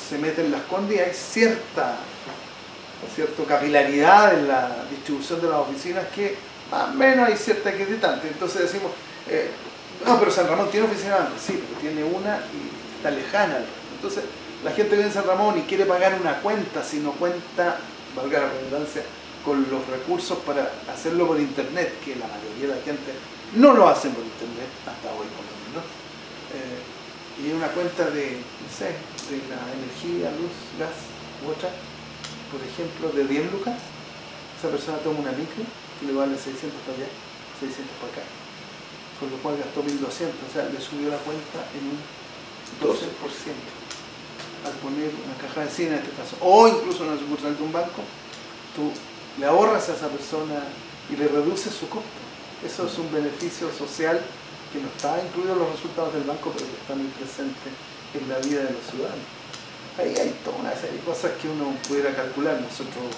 [SPEAKER 2] se mete en Las Condes y hay cierta capilaridad en la distribución de las oficinas que más o menos hay cierta equidistante. Entonces decimos, no, pero San Ramón tiene oficina, sí, pero tiene una y está lejana. Entonces la gente vive en San Ramón y quiere pagar una cuenta, si no cuenta, valga la redundancia, con los recursos para hacerlo por internet, que la mayoría de la gente no lo hacen por internet, hasta hoy por lo menos. Y hay una cuenta de, no sé, de la energía, luz, gas u otra, por ejemplo, de 10 lucas, esa persona toma una micro que le vale 600 para allá, 600 para acá, con lo cual gastó 1.200, o sea, le subió la cuenta en un 12% al poner una caja de cine en este caso, o incluso una sucursal de un banco. Tú le ahorras a esa persona y le reduces su costo. Eso es un beneficio social que no está incluido en los resultados del banco, pero que está muy presente en la vida de los ciudadanos. Ahí hay toda una serie de cosas que uno pudiera calcular. Nosotros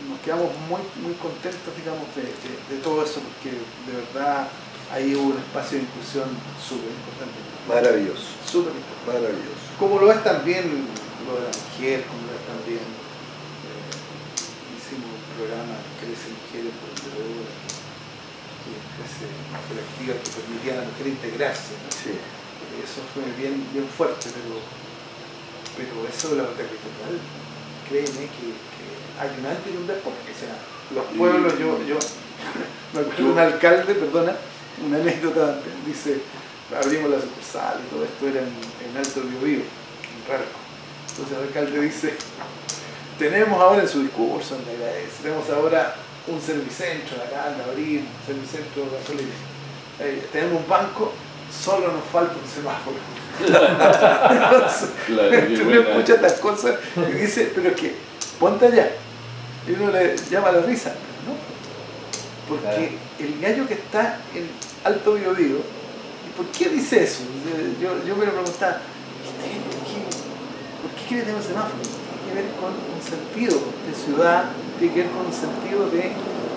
[SPEAKER 2] nos quedamos muy contentos, digamos, de todo eso, porque de verdad hay un espacio de inclusión súper importante.
[SPEAKER 1] Maravilloso.
[SPEAKER 2] Súper importante.
[SPEAKER 1] Maravilloso.
[SPEAKER 2] Como lo es también lo de la mujer, como lo es también, hicimos un programa Crece Mujeres por Emprendedora, que crece colectiva, que permitía a la mujer integrarse, ¿no?
[SPEAKER 1] Sí.
[SPEAKER 2] Eso fue bien fuerte, pero eso de la territorial, créeme que hay un antes y un después. O sea, los pueblos, yo me acuerdo de un alcalde, perdona, una anécdota, dice, abrimos la sucursal y todo esto era en Alto Biobío, en Rarco. Entonces el alcalde dice, tenemos ahora en su discurso, le agradece, tenemos ahora un servicentro, acá en abrir un servicentro de gasolina. Tenemos un banco, solo nos falta un semáforo. Entonces, uno escucha estas cosas y dice, pero es que, ponte allá. Y uno le llama a la risa, ¿no? Porque el gallo que está en Alto Biobío, ¿por qué dice eso? Yo me lo preguntaba, ¿por qué quiere tener un semáforo? Tiene que ver con un sentido de ciudad, tiene que ver con un sentido de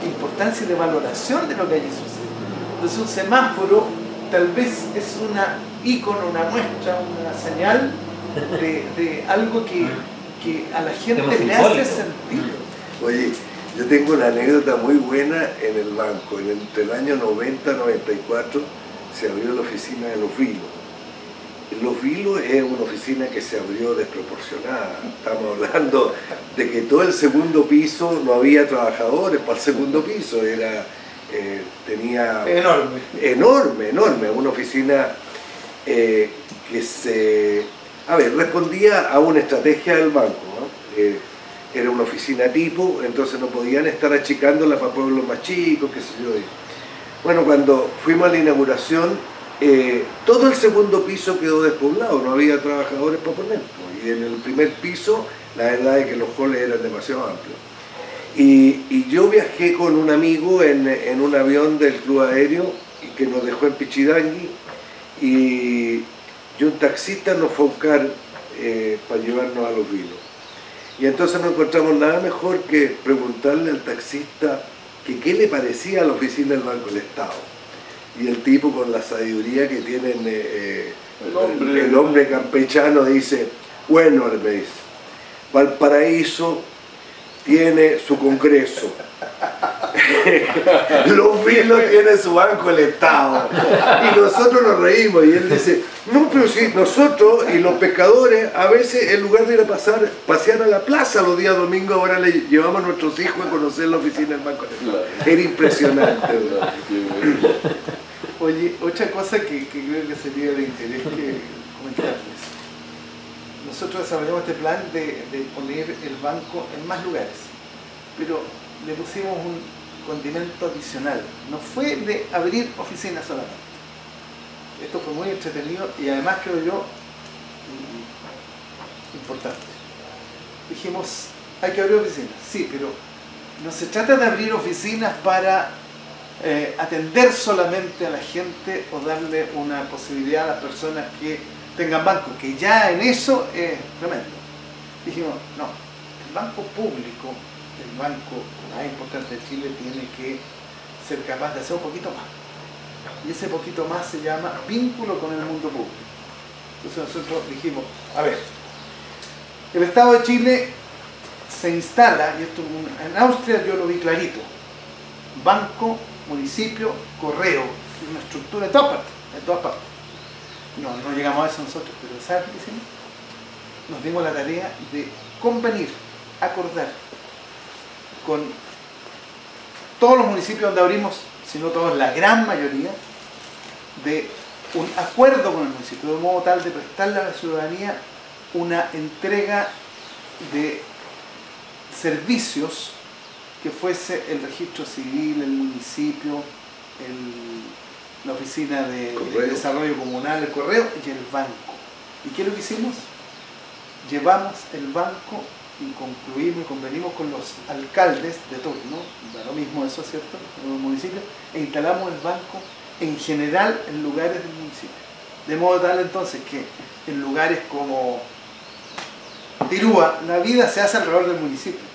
[SPEAKER 2] importancia y de valoración de lo que allí sucede. Entonces un semáforo tal vez es una ícono, una muestra, una señal de algo que a la gente le hace sentido.
[SPEAKER 1] Oye, yo tengo una anécdota muy buena en el banco. Entre el año 90 y 94 se abrió la oficina de Los Vilos. Los Vilos es una oficina que se abrió desproporcionada. Estamos hablando de que todo el segundo piso no había trabajadores para el segundo piso. Tenía...
[SPEAKER 2] Enorme.
[SPEAKER 1] Enorme. Una oficina que que se... A ver, respondía a una estrategia del banco, ¿no? Era una oficina tipo, entonces no podían estar achicándola para pueblos más chicos, qué sé yo. Bueno, cuando fuimos a la inauguración, todo el segundo piso quedó despoblado, no había trabajadores para poner. Y en el primer piso, la verdad es que los halls eran demasiado amplios. Y yo viajé con un amigo en un avión del club aéreo que nos dejó en Pichidangui, y un taxista nos fue a buscar para llevarnos a Los Vilos. Y entonces no encontramos nada mejor que preguntarle al taxista que qué le parecía a la oficina del Banco del Estado. Y el tipo, con la sabiduría que tienen el hombre campechano, dice: bueno, me dice, Valparaíso tiene su Congreso, Los Vilos tiene su Banco del Estado. Y nosotros nos reímos, y él dice: no, pero sí, nosotros y los pescadores, a veces en lugar de ir a pasear a la plaza los días domingos, ahora le llevamos a nuestros hijos a conocer la oficina del Banco del Estado. Era impresionante, ¿verdad?
[SPEAKER 2] Oye, otra cosa que creo que sería de interés que comentarles. Nosotros desarrollamos este plan de poner el banco en más lugares, pero le pusimos un condimento adicional. No fue de abrir oficinas solamente. Esto fue muy entretenido y además, creo yo, importante. Dijimos, hay que abrir oficinas, sí, pero no se trata de abrir oficinas para atender solamente a la gente o darle una posibilidad a las personas que tengan banco, que ya en eso es tremendo. Dijimos, no, el banco público, el banco más importante de Chile, tiene que ser capaz de hacer un poquito más. Y ese poquito más se llama vínculo con el mundo público. Entonces nosotros dijimos, a ver, el Estado de Chile se instala, y esto en Austria yo lo vi clarito: banco, municipio, correo, una estructura en todas partes, en todas partes. No llegamos a eso nosotros, pero ¿sabes qué hicimos? Nos dimos la tarea de convenir, acordar con todos los municipios donde abrimos, si no todos, la gran mayoría, de un acuerdo con el municipio, de modo tal de prestarle a la ciudadanía una entrega de servicios que fuese el registro civil, el municipio, la oficina de desarrollo comunal, el correo y el banco. ¿Y qué es lo que hicimos? Llevamos el banco y concluimos y convenimos con los alcaldes de turno, da lo mismo eso, ¿cierto?, en los municipios, e instalamos el banco en general en lugares del municipio. De modo tal entonces que en lugares como Tirúa, la vida se hace alrededor del municipio.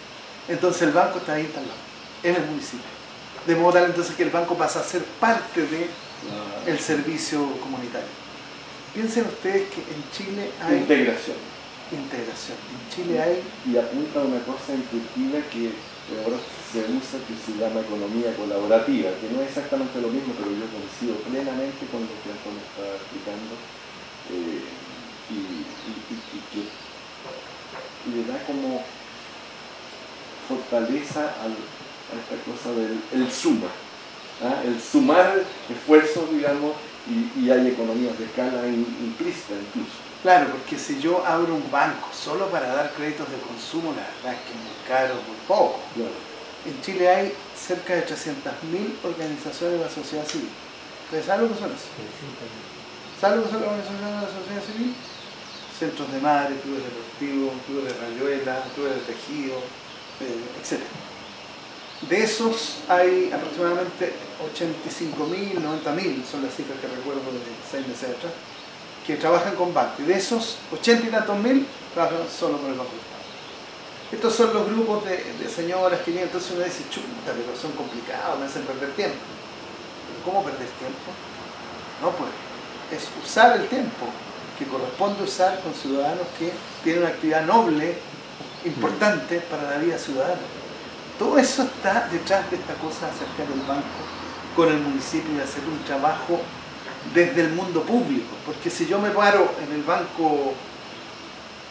[SPEAKER 2] Entonces el banco está ahí instalado, en el municipio. De modo tal entonces que el banco pasa a ser parte del servicio comunitario. Piensen ustedes que en Chile hay... Integración. En Chile hay...
[SPEAKER 3] Y apunta a una cosa intuitiva que ahora se usa, que se llama economía colaborativa, que no es exactamente lo mismo, pero yo coincido plenamente con lo que Antonio está explicando, y le da como fortaleza a esta cosa del suma, el sumar esfuerzos, digamos, y hay economías de escala implícita incluso.
[SPEAKER 2] Claro, porque si yo abro un banco solo para dar créditos de consumo, la verdad es que es muy caro, muy poco.
[SPEAKER 3] Claro.
[SPEAKER 2] En Chile hay cerca de 300.000 organizaciones de la sociedad civil. ¿Ustedes saben lo que son eso? ¿Saben lo que son las organizaciones de la sociedad civil? Centros de madre, clubes deportivos, clubes de rayuela, clubes de tejido, etc. De esos hay aproximadamente 85.000, 90.000, son las cifras que recuerdo de 6 meses atrás, que trabajan con banco. Y de esos 80 y tantos mil trabajan solo con el Banco del Estado. Estos son los grupos de señoras que llegan, entonces uno dice, chuta, pero son complicados, me hacen perder tiempo. ¿Cómo perder tiempo? No, pues es usar el tiempo que corresponde usar con ciudadanos que tienen una actividad noble, importante para la vida ciudadana. Todo eso está detrás de esta cosa de acercar el banco con el municipio y hacer un trabajo desde el mundo público. Porque si yo me paro en el banco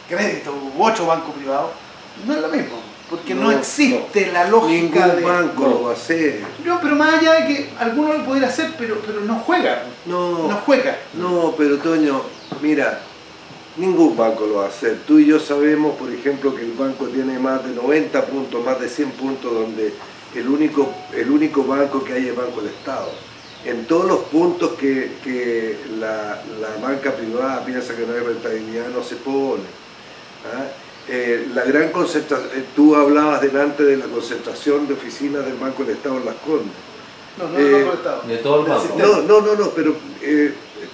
[SPEAKER 2] crédito u otro banco privado, no es lo mismo, porque no existe la lógica
[SPEAKER 1] de... Ningún banco lo va a hacer.
[SPEAKER 2] No, pero más allá de que alguno lo pudiera hacer, pero no juega. No juega.
[SPEAKER 1] No, pero Toño, Mira, ningún banco lo va a hacer. Tú y yo sabemos, por ejemplo, que el banco tiene más de 90 puntos, más de 100 puntos, donde el único banco que hay es Banco del Estado. En todos los puntos que la banca privada piensa que no hay rentabilidad, no se pone. ¿Ah? La gran concentración, tú hablabas delante de la concentración de oficinas del Banco del Estado en Las Condes.
[SPEAKER 2] No, no del Banco del Estado.
[SPEAKER 4] De todo el banco.
[SPEAKER 1] No, pero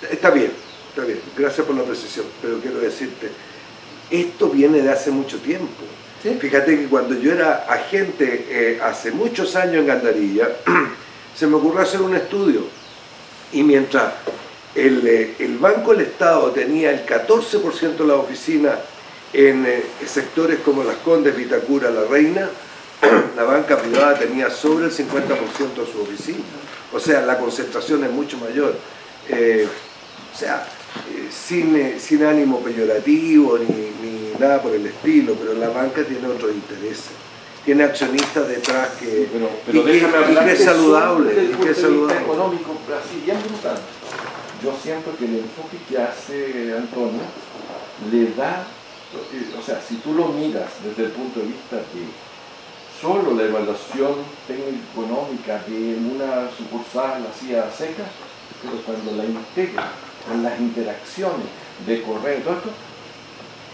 [SPEAKER 1] está bien, gracias por la precisión, pero quiero decirte, esto viene de hace mucho tiempo. ¿Sí? Fíjate que cuando yo era agente hace muchos años en Gandarilla, se me ocurrió hacer un estudio, y mientras el Banco del Estado tenía el 14% de las oficinas en sectores como Las Condes, Vitacura, La Reina, la banca privada tenía sobre el 50% de su oficina. O sea, la concentración es mucho mayor. Sin ánimo peyorativo ni nada por el estilo, pero la banca tiene otros intereses. Tiene accionistas detrás que,
[SPEAKER 3] pero déjame hablar
[SPEAKER 1] que es saludable.
[SPEAKER 3] Desde el punto de vista económico, así bien brutal. Yo siento que el enfoque que hace Antonio le da, o sea, si tú lo miras desde el punto de vista de solo la evaluación técnico-económica de una sucursal así a secas, pero cuando la integra con las interacciones de correo y todo esto,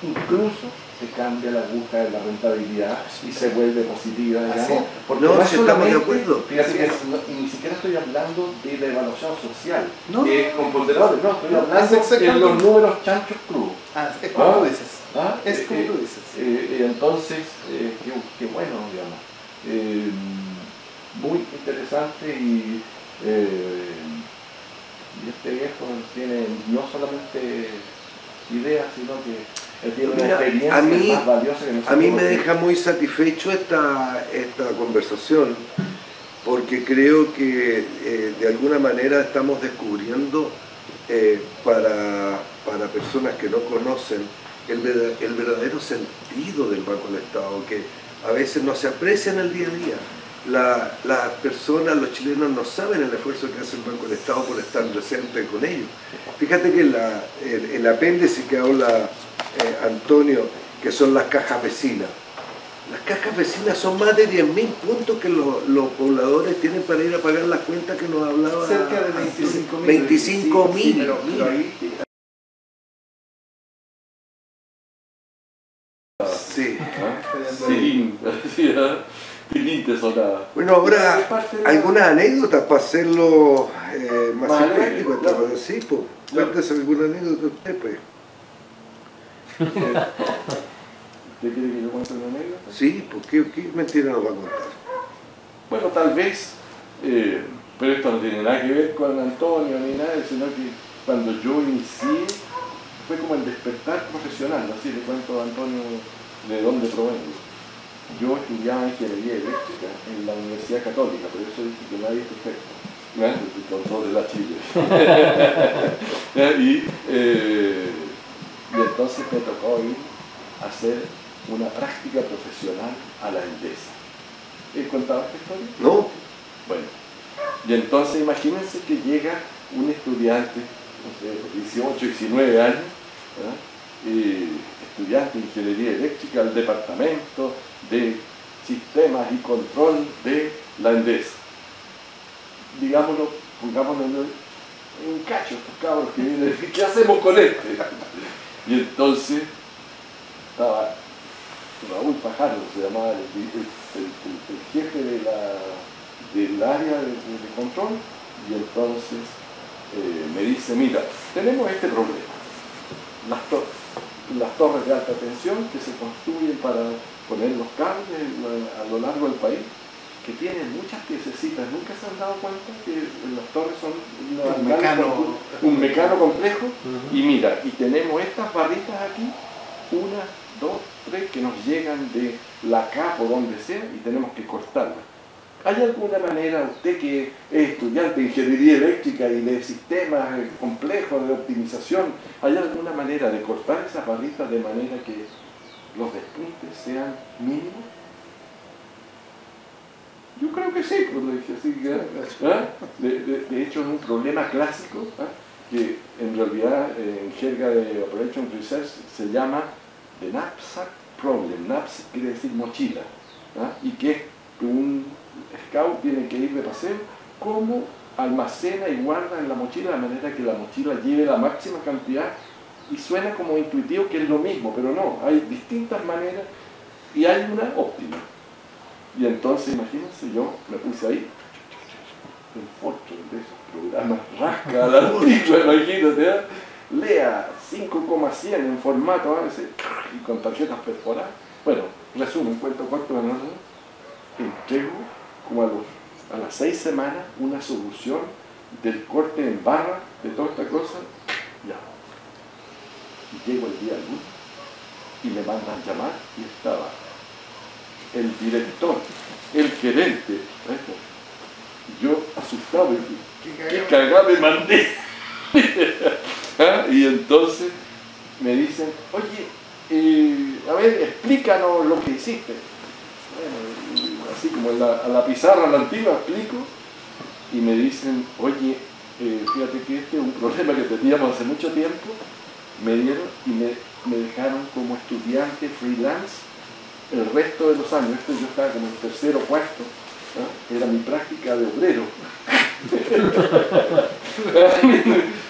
[SPEAKER 3] incluso se cambia la aguja de la rentabilidad y se vuelve positiva, digamos, porque
[SPEAKER 1] no,
[SPEAKER 3] no
[SPEAKER 1] si estamos de acuerdo.
[SPEAKER 3] Fíjate que ni siquiera estoy hablando de la evaluación social, que es con ponderadores, no, estoy hablando de los números chanchos crudos.
[SPEAKER 2] Es como tú dices. Es como tú dices.
[SPEAKER 3] Entonces, qué bueno, digamos. Muy interesante y este viejo tiene no solamente ideas, sino que tiene una experiencia más valiosa que nosotros.
[SPEAKER 1] A mí me deja muy satisfecho esta conversación, porque creo que de alguna manera estamos descubriendo para personas que no conocen el verdadero sentido del Banco del Estado, que a veces no se aprecia en el día a día. Las personas, los chilenos, no saben el esfuerzo que hace el Banco del Estado por estar presente con ellos. Fíjate que el apéndice que habla Antonio, que son las cajas vecinas. Las cajas vecinas son más de 10.000 puntos que los pobladores tienen para ir a pagar las cuentas que nos hablaba.
[SPEAKER 2] Cerca de 25.000.
[SPEAKER 1] 25.000. Sí. Bueno, ahora algunas anécdotas para hacerlo más simpático. Claro. Sí, pues, cuéntese alguna anécdota usted, pues.
[SPEAKER 3] ¿Usted quiere que yo cuente una anécdota?
[SPEAKER 1] Sí, pues ¿qué mentira nos va a contar?
[SPEAKER 3] Bueno, tal vez, pero esto no tiene nada que ver con Antonio ni nada, sino que cuando yo inicié fue como el despertar profesional, así le cuento a Antonio de dónde provengo. Yo estudiaba ingeniería eléctrica en la Universidad Católica, por eso dije que nadie es perfecto. Con todo de la Chile. Y entonces me tocó ir a hacer una práctica profesional a la Endesa. ¿He contado esta historia?
[SPEAKER 1] No.
[SPEAKER 3] Bueno, y entonces imagínense que llega un estudiante, no sé, 18, 19 años, estudiante de ingeniería eléctrica al departamento de sistemas y control de la Endesa. Digámoslo, pongámoslo en un cacho, estos cabros que vienen, ¿qué hacemos con este? Y entonces estaba Raúl Fajardo, se llamaba el jefe del área de control, y entonces me dice, mira, tenemos este problema. Las torres de alta tensión que se construyen para poner los cables a lo largo del país, que tienen muchas piececitas, nunca se han dado cuenta que las torres son un mecano complejo. Y mira, y tenemos estas barritas aquí, 1, 2, 3, que nos llegan de la capa o donde sea, y tenemos que cortarlas. ¿Hay alguna manera, usted que es estudiante de ingeniería eléctrica y de sistemas complejos de optimización, hay alguna manera de cortar esas barritas de manera que los despuntes sean mínimos? Yo creo que sí, pues lo dije así. De hecho, es un problema clásico que en realidad en jerga de Operation Research se llama The Knapsack Problem. Knapsack quiere decir mochila, y que un scout tiene que ir de paseo, cómo almacena y guarda en la mochila de manera que la mochila lleve la máxima cantidad, y suena como intuitivo que es lo mismo, pero no, hay distintas maneras y hay una óptima. Y entonces imagínense, yo me puse ahí un foto de esos programas rasca al artículo, imagínate, lea 5,100 en formato ABC y con tarjetas perforadas. Bueno, resumen, cuento corto de nosotros, entrego como a las 6 semanas una solución del corte en barra de toda esta cosa, ya. Y llego el día lunes y me mandan a llamar y estaba el director, el gerente, yo asustado, qué cagada me mandé. Y entonces me dicen, oye, a ver, explícanos lo que hiciste. Bueno, así como a la pizarra, a la antigua, explico, y me dicen, oye, fíjate que este es un problema que teníamos hace mucho tiempo, me dieron y me dejaron como estudiante freelance el resto de los años. Yo estaba como en tercero o cuarto, era mi práctica de obrero.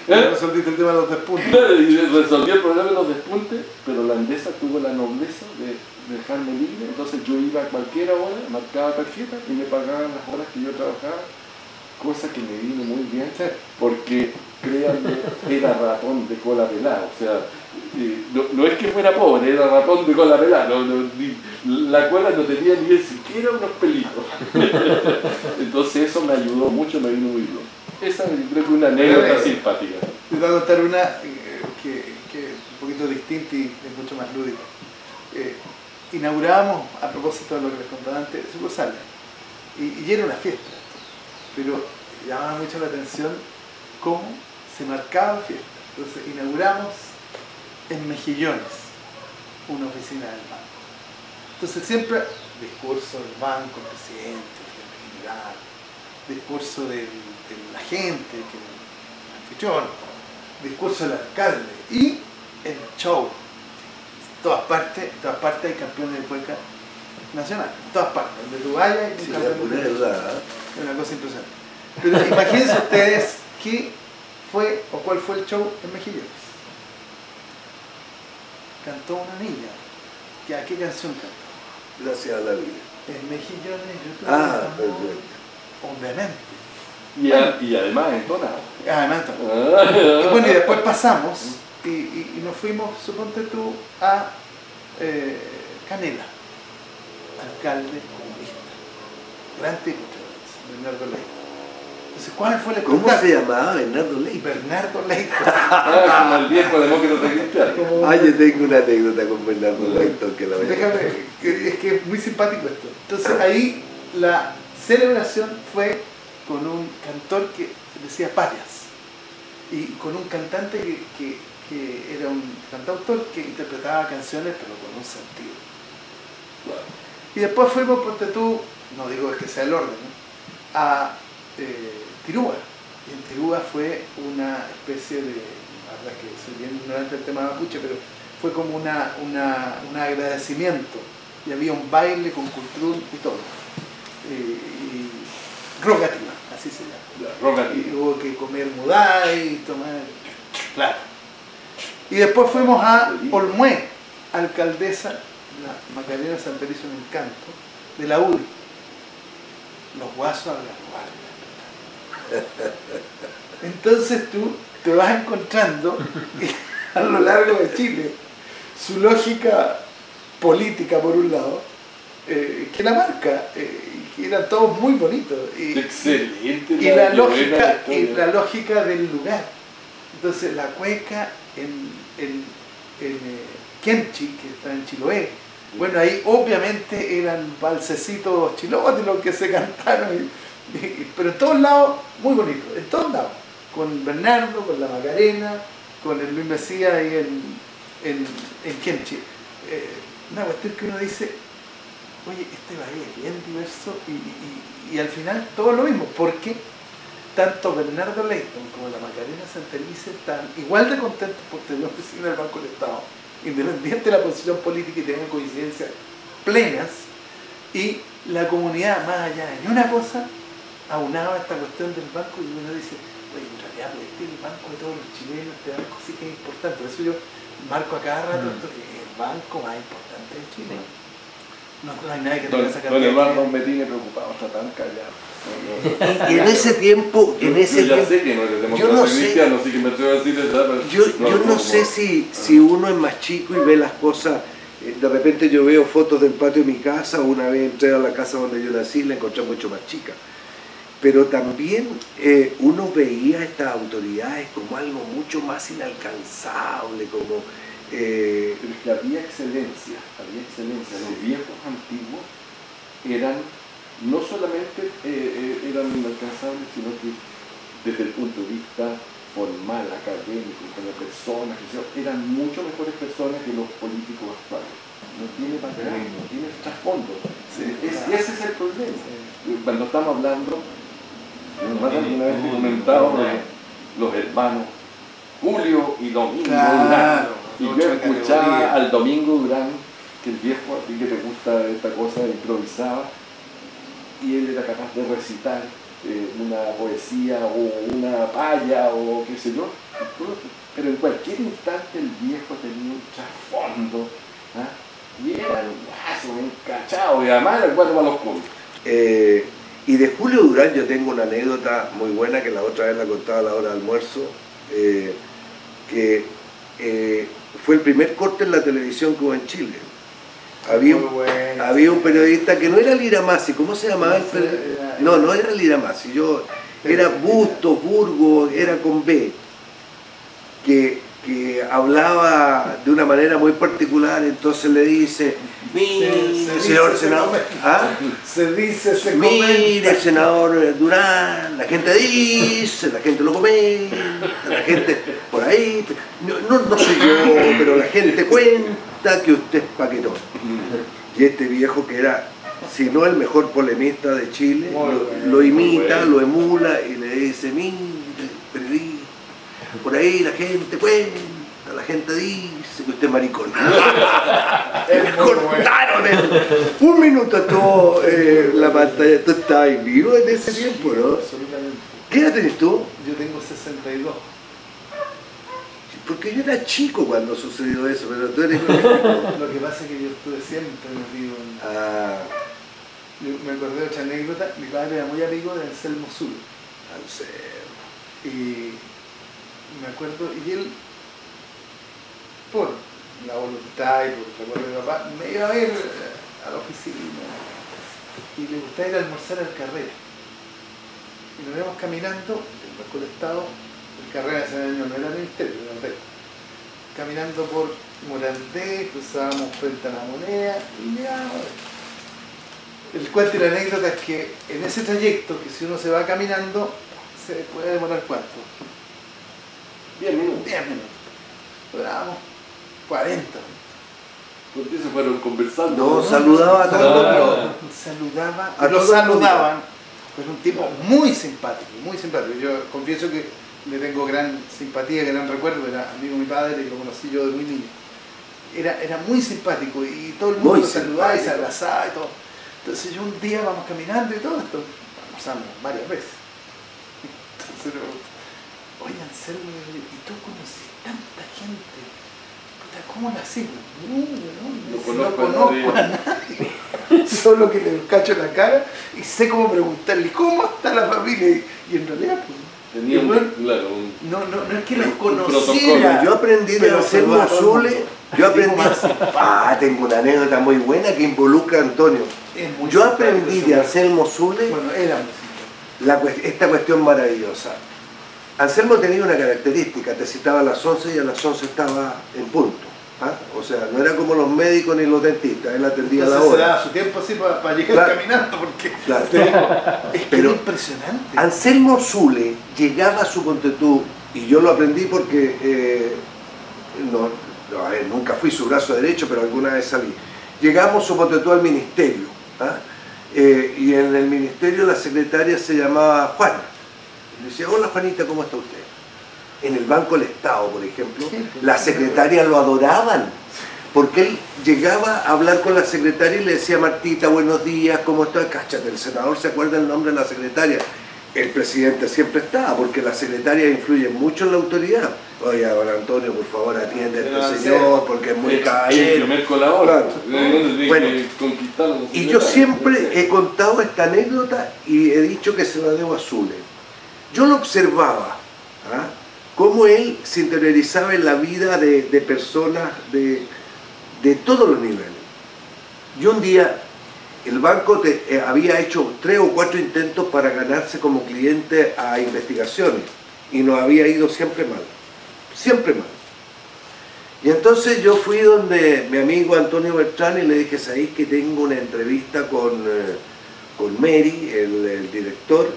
[SPEAKER 2] Resolviste el tema de los despuntes.
[SPEAKER 3] Y resolví el problema de los despuntes, pero la Endesa tuvo la nobleza de dejarme libre, entonces yo iba a cualquier hora, marcaba tarjeta y me pagaban las horas que yo trabajaba, cosa que me vino muy bien, porque créanme, era ratón de cola pelada, o sea, no es que fuera pobre, era ratón de cola pelada, la cola no tenía ni siquiera unos pelitos. Entonces eso me ayudó mucho, me vino muy bien. Esa creo que es una anécdota simpática.
[SPEAKER 2] Te voy a contar una que es un poquito distinta y es mucho más lúdica. Inaugurábamos, a propósito de lo que les contaba antes, sucursales, y era una fiesta, pero llamaba mucho la atención cómo se marcaba la fiesta. Entonces inauguramos en Mejillones una oficina del banco. Entonces siempre discurso del banco, el presidente, el jefe general, discurso de la gente, el anfitrión, discurso del alcalde y el show. En todas partes hay campeones de cueca nacional, en todas partes, donde tú vayas hay un campeón de cueca. Es una cosa impresionante. Pero imagínense ustedes qué fue o cuál fue el show en Mejillones. Cantó una niña. ¿A qué canción cantó?
[SPEAKER 1] Gracias a la vida.
[SPEAKER 2] En Mejillones yo
[SPEAKER 1] Perfecto.
[SPEAKER 2] obviamente.
[SPEAKER 3] Y además entonado.
[SPEAKER 2] Además entonado. Y bueno, y después pasamos y nos fuimos, suponte tú, a Canela, alcalde comunista, gran tipo, Bernardo Leite. Entonces, ¿cuál fue el
[SPEAKER 1] ¿Cómo
[SPEAKER 2] contacto?
[SPEAKER 1] se llamaba Bernardo Leite?
[SPEAKER 2] Bernardo Leite.
[SPEAKER 3] Como el viejo demócrata cristiano.
[SPEAKER 1] Yo tengo una anécdota con Bernardo Leite, que la voy a...
[SPEAKER 2] Déjame, es que es muy simpático esto. Entonces ahí la celebración fue con un cantor que decía parias y con un cantante que era un cantautor que interpretaba canciones pero con un sentido. Y después fuimos, ponte tú, no digo que sea el orden, ¿no?, a Tirúa. Y en Tirúa fue una especie de, la verdad es que soy bien ignorante del tema mapuche, pero fue como un agradecimiento. Y había un baile con cultrún y todo. Y rogativa, así se llama.
[SPEAKER 3] Rogativa.
[SPEAKER 2] Y hubo que comer mudai, tomar... Claro. Y después fuimos a Olmué, alcaldesa, la Macarena Santelizo en el canto, de la UDI. Los guasos a la guardia. Entonces tú te vas encontrando a lo largo de Chile su lógica política por un lado, que la marca, que eran todos muy bonitos.
[SPEAKER 3] Excelente.
[SPEAKER 2] Y la lógica del lugar. Entonces la cueca en Kemchi, que está en Chiloé, bueno, ahí obviamente eran balsecitos chilotes los que se cantaron, pero en todos lados, muy bonito, en todos lados, con Bernardo, con la Macarena, con el Luis Mesías ahí en Kemchi. Una cuestión que uno dice, oye, este país es bien diverso y al final todo lo mismo. ¿Por qué? tanto Bernardo Leighton como la Macarena Santelice están igual de contentos por tener oficina del Banco del Estado, independiente de la posición política y tengan coincidencias plenas, y la comunidad, más allá de una cosa, aunaba esta cuestión del banco y uno dice, oye, en realidad este es el banco de todos los chilenos, este banco sí que es importante. Por eso yo marco a cada rato esto, que es el banco más importante de Chile. No hay nadie que tenga esa cantidad.
[SPEAKER 3] Don Eduardo me tiene preocupado, está tan callado.
[SPEAKER 1] Y en ese tiempo,
[SPEAKER 3] yo sé que no eres demócrata cristiano, así que me atrevo a decirle,
[SPEAKER 1] yo no sé si uno es más chico y ve las cosas. De repente yo veo fotos del patio de mi casa, una vez entré a la casa donde yo nací y la encontré mucho más chica. Pero también uno veía a estas autoridades como algo mucho más inalcanzable, como...
[SPEAKER 3] Pero es que había excelencia. Los viejos antiguos eran, no solamente eran inalcanzables, sino que desde el punto de vista formal, académico, como personas, eran mucho mejores personas que los políticos actuales. No tiene background, no tiene trasfondo. Sí, ese es el problema. Cuando estamos hablando, una vez he comentado los hermanos Julio y Domingo Durán. Y yo escuchaba al Domingo Durán, que el viejo, a ti que te gusta esta cosa, improvisaba, y él era capaz de recitar una poesía o una palla o qué sé yo, pero en cualquier instante el viejo tenía un trasfondo, y era un guaso, encachado, y además era bueno para los colos.
[SPEAKER 1] Y de Julio Durán yo tengo una anécdota muy buena que la otra vez la contaba a la hora de almuerzo, que fue el primer corte en la televisión que hubo en Chile. Había un periodista que no era Lira Masi, ¿cómo se llamaba el periodista? No era Lira Masi, era Bustos, Burgos, era con B, que hablaba de una manera muy particular, entonces le dice, mire, señor senador, mire, senador Durán, la gente dice, la gente lo comenta, la gente por ahí, no soy yo, pero la gente cuenta que usted es paquetón. Y este viejo que era, si no el mejor polemista de Chile, lo imita, lo emula y le dice, mire, periodista, por ahí la gente cuenta, la gente dice que usted es maricón. Cortaron un minuto estuvo la pantalla. Tú estabas en vivo en ese tiempo, ¿no?
[SPEAKER 2] Absolutamente.
[SPEAKER 1] ¿Qué edad tenés tú?
[SPEAKER 2] Yo tengo 62.
[SPEAKER 1] Porque yo era chico cuando sucedió eso, pero tú eres...
[SPEAKER 2] Lo que pasa es que yo estuve siempre metido en... Yo me acordé de otra anécdota. Mi padre era muy amigo de Anselmo Zul. Y me acuerdo, y él, por la voluntad y por el recuerdo de mi papá, me iba a ver a la oficina y le gustaba ir a almorzar al Carrera. Y nos íbamos caminando del Banco del Estado, el Carrera ese año no era ministerio, era rey. Caminando por Morandé, cruzábamos frente a la Moneda y mirábamos. El cuento y la anécdota es que en ese trayecto, que si uno se va caminando, se puede demorar ¿cuánto?
[SPEAKER 3] 10 minutos.
[SPEAKER 2] 10 minutos. Durábamos 40.
[SPEAKER 3] ¿Por qué se fueron conversando?
[SPEAKER 1] No, saludaba a todos.
[SPEAKER 2] Lo saludaban. Pues un tipo muy simpático, muy simpático. Yo confieso que le tengo gran simpatía, gran recuerdo. Era amigo de mi padre y lo conocí yo de muy niño. Era muy simpático y todo el mundo lo saludaba y se abrazaba y todo. Entonces yo un día vamos caminando y todo esto. Almorzamos varias veces. Entonces, oye, Anselmo, ¿y tú conoces tanta gente? ¿Cómo lo haces? No conozco a nadie. Solo que le cacho la cara y sé cómo preguntarle cómo está la familia. Y en realidad, pues, no es que los conociera.
[SPEAKER 1] Yo aprendí de Anselmo Zule. Tengo una anécdota muy buena que involucra a Antonio. Yo aprendí de Anselmo Zule esta cuestión maravillosa. Anselmo tenía una característica, te citaba a las 11 y a las 11 estaba en punto. O sea, no era como los médicos ni los dentistas, él atendía a la hora.
[SPEAKER 2] Se daba su tiempo así para llegar caminando, porque es que era impresionante.
[SPEAKER 1] Anselmo Zule llegaba a su contetud, y yo lo aprendí porque nunca fui su brazo derecho, pero alguna vez salí. Llegamos su contetud al ministerio, y en el ministerio la secretaria se llamaba Juana. Le decía, hola Juanita, ¿cómo está usted? En el Banco del Estado, por ejemplo, las secretarias lo adoraban, porque él llegaba a hablar con la secretaria y le decía, Martita, buenos días, ¿cómo está? Cáchate, el senador se acuerda el nombre de la secretaria. El presidente siempre está, porque la secretaria influye mucho en la autoridad. Oye, don Antonio, por favor, atiende a este señor, porque es muy caballero. Bueno, y yo siempre he contado esta anécdota y he dicho que se la debo a Zule. Yo lo observaba, ¿ah? Cómo él se interiorizaba en la vida de personas de todos los niveles. Y un día el banco había hecho 3 o 4 intentos para ganarse como cliente a investigaciones y nos había ido siempre mal, siempre mal. Y entonces yo fui donde mi amigo Antonio Bertrán y le dije, ¿sabéis que tengo una entrevista con Mary, el director,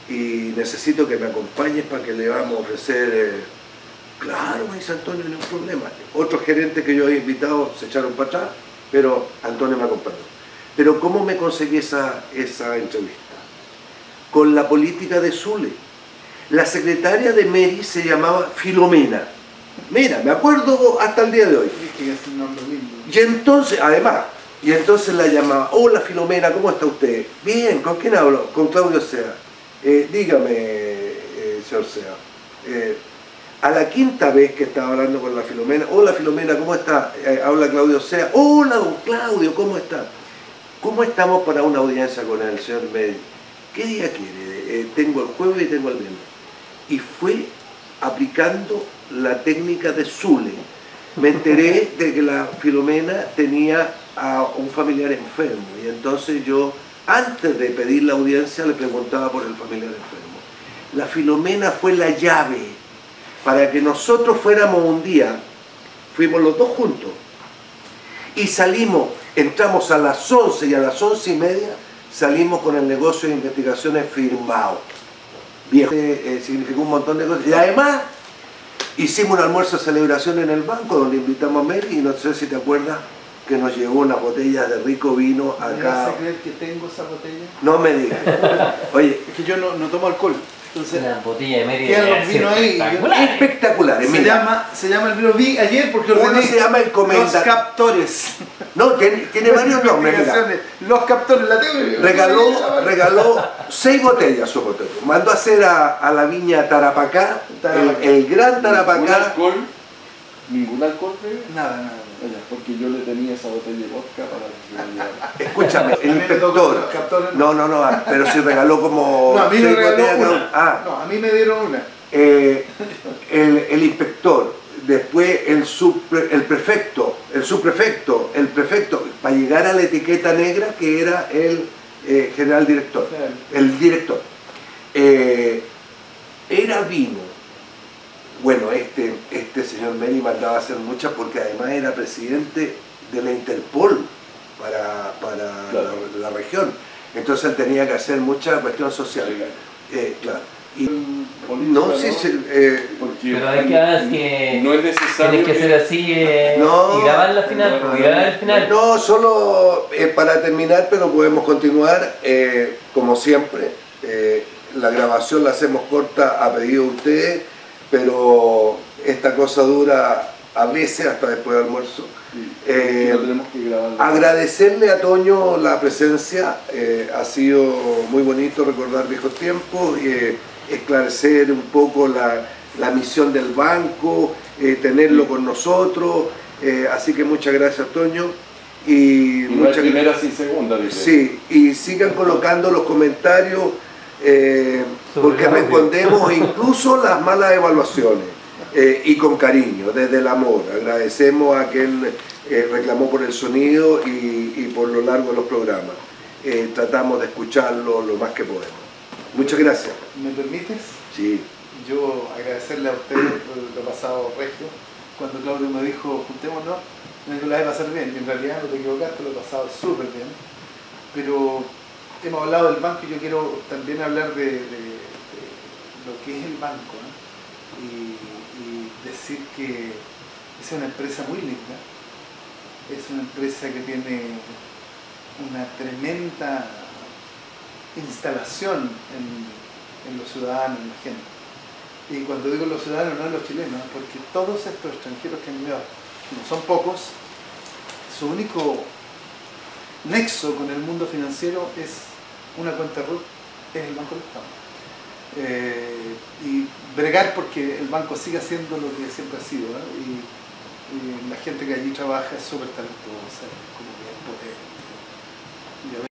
[SPEAKER 1] y necesito que me acompañes para que le vamos a ofrecer... Claro, me dice Antonio, no hay problema. Otros gerentes que yo había invitado se echaron para atrás, pero Antonio me acompañó. Pero ¿cómo me conseguí esa entrevista? Con la política de Zule. La secretaria de Mary se llamaba Filomena. Mira, me acuerdo hasta el día de hoy. Y entonces, además, la llamaba, hola Filomena, ¿cómo está usted? Bien, ¿con quién hablo? Con Claudio Sea. Dígame, señor Sea. A la 5ª vez que estaba hablando con la Filomena, hola Filomena, ¿cómo está? Habla Claudio Sea. Hola, don Claudio, ¿cómo está? ¿Cómo estamos para una audiencia con el señor Mary? ¿Qué día quiere? Tengo el jueves y tengo el viernes. Y fue aplicando la técnica de Zule. Me enteré de que la Filomena tenía a un familiar enfermo y entonces yo, antes de pedir la audiencia, le preguntaba por el familiar enfermo. La Filomena fue la llave para que nosotros fuéramos un día, fuimos los dos juntos, y salimos, entramos a las 11 y a las 11:30 salimos con el negocio de investigaciones firmado. Viejo, significó un montón de cosas. Y además, hicimos un almuerzo de celebración en el banco donde invitamos a Mary y no sé si te acuerdas que nos llevó una botella de rico vino acá.
[SPEAKER 2] ¿Me vas a creer que tengo esa botella?
[SPEAKER 1] No me digas. Oye,
[SPEAKER 2] es que yo no tomo alcohol. Entonces,
[SPEAKER 4] la botella de Mary
[SPEAKER 2] quedan los vinos ahí.
[SPEAKER 1] Espectacular.
[SPEAKER 2] Se llama el vino, vi ayer porque ordené.
[SPEAKER 1] Se llama el
[SPEAKER 2] Los Captores.
[SPEAKER 1] No, tiene varios nombres. Mira.
[SPEAKER 2] Los Captores, la tengo.
[SPEAKER 1] Regaló 6 botellas su botella. Mandó a hacer a la viña Tarapacá, el gran Tarapacá.
[SPEAKER 3] ¿Ningún alcohol?
[SPEAKER 2] Nada.
[SPEAKER 3] Porque yo le tenía esa botella de vodka para que se
[SPEAKER 1] Escúchame, el inspector. No, pero si regaló como.
[SPEAKER 2] No, a mí me regaló una.
[SPEAKER 1] No,
[SPEAKER 2] a mí me dieron una.
[SPEAKER 1] El inspector, después el prefecto, el subprefecto, el prefecto, para llegar a la etiqueta negra que era el general director, el director. Era vino. Bueno, este señor Mary mandaba a hacer muchas porque además era presidente de la Interpol para claro, la región. Entonces él tenía que hacer mucha cuestión social. Claro. Y, no, sí,
[SPEAKER 4] pero hay que
[SPEAKER 3] no es necesario.
[SPEAKER 4] Tienes que ser así y grabar la final, grabar el final.
[SPEAKER 1] No, solo para terminar, pero podemos continuar como siempre. La grabación la hacemos corta a pedido de ustedes, pero esta cosa dura a veces hasta después del almuerzo.
[SPEAKER 3] Tenemos que grabar.
[SPEAKER 1] Agradecerle a Toño la presencia, ha sido muy bonito recordar viejos tiempos, esclarecer un poco la misión del banco, tenerlo con nosotros, así que muchas gracias Toño. Y
[SPEAKER 3] no hay primera sin segunda, dice.
[SPEAKER 1] Sí, y sigan colocando los comentarios porque respondemos incluso las malas evaluaciones y con cariño, desde el amor. Agradecemos a quien reclamó por el sonido y por lo largo de los programas. Tratamos de escucharlo lo más que podemos. Muchas gracias.
[SPEAKER 2] ¿Me permites?
[SPEAKER 1] Sí.
[SPEAKER 2] Yo agradecerle a ustedes por lo pasado regio. Cuando Claudio me dijo, juntémonos, me dijo, la voy a pasar bien. Y en realidad no te equivocaste, lo he pasado súper bien. Pero hemos hablado del banco y yo quiero también hablar de lo que es el banco, ¿no? Y decir que es una empresa muy linda, es una empresa que tiene una tremenda instalación en los ciudadanos, en la gente. Y cuando digo los ciudadanos, no en los chilenos, porque todos estos extranjeros que han llegado, no son pocos, su único nexo con el mundo financiero es una cuenta RUT, es el Banco del Estado. Y bregar porque el banco siga siendo lo que siempre ha sido, ¿eh? Y la gente que allí trabaja es súper talentosa, como que es potente.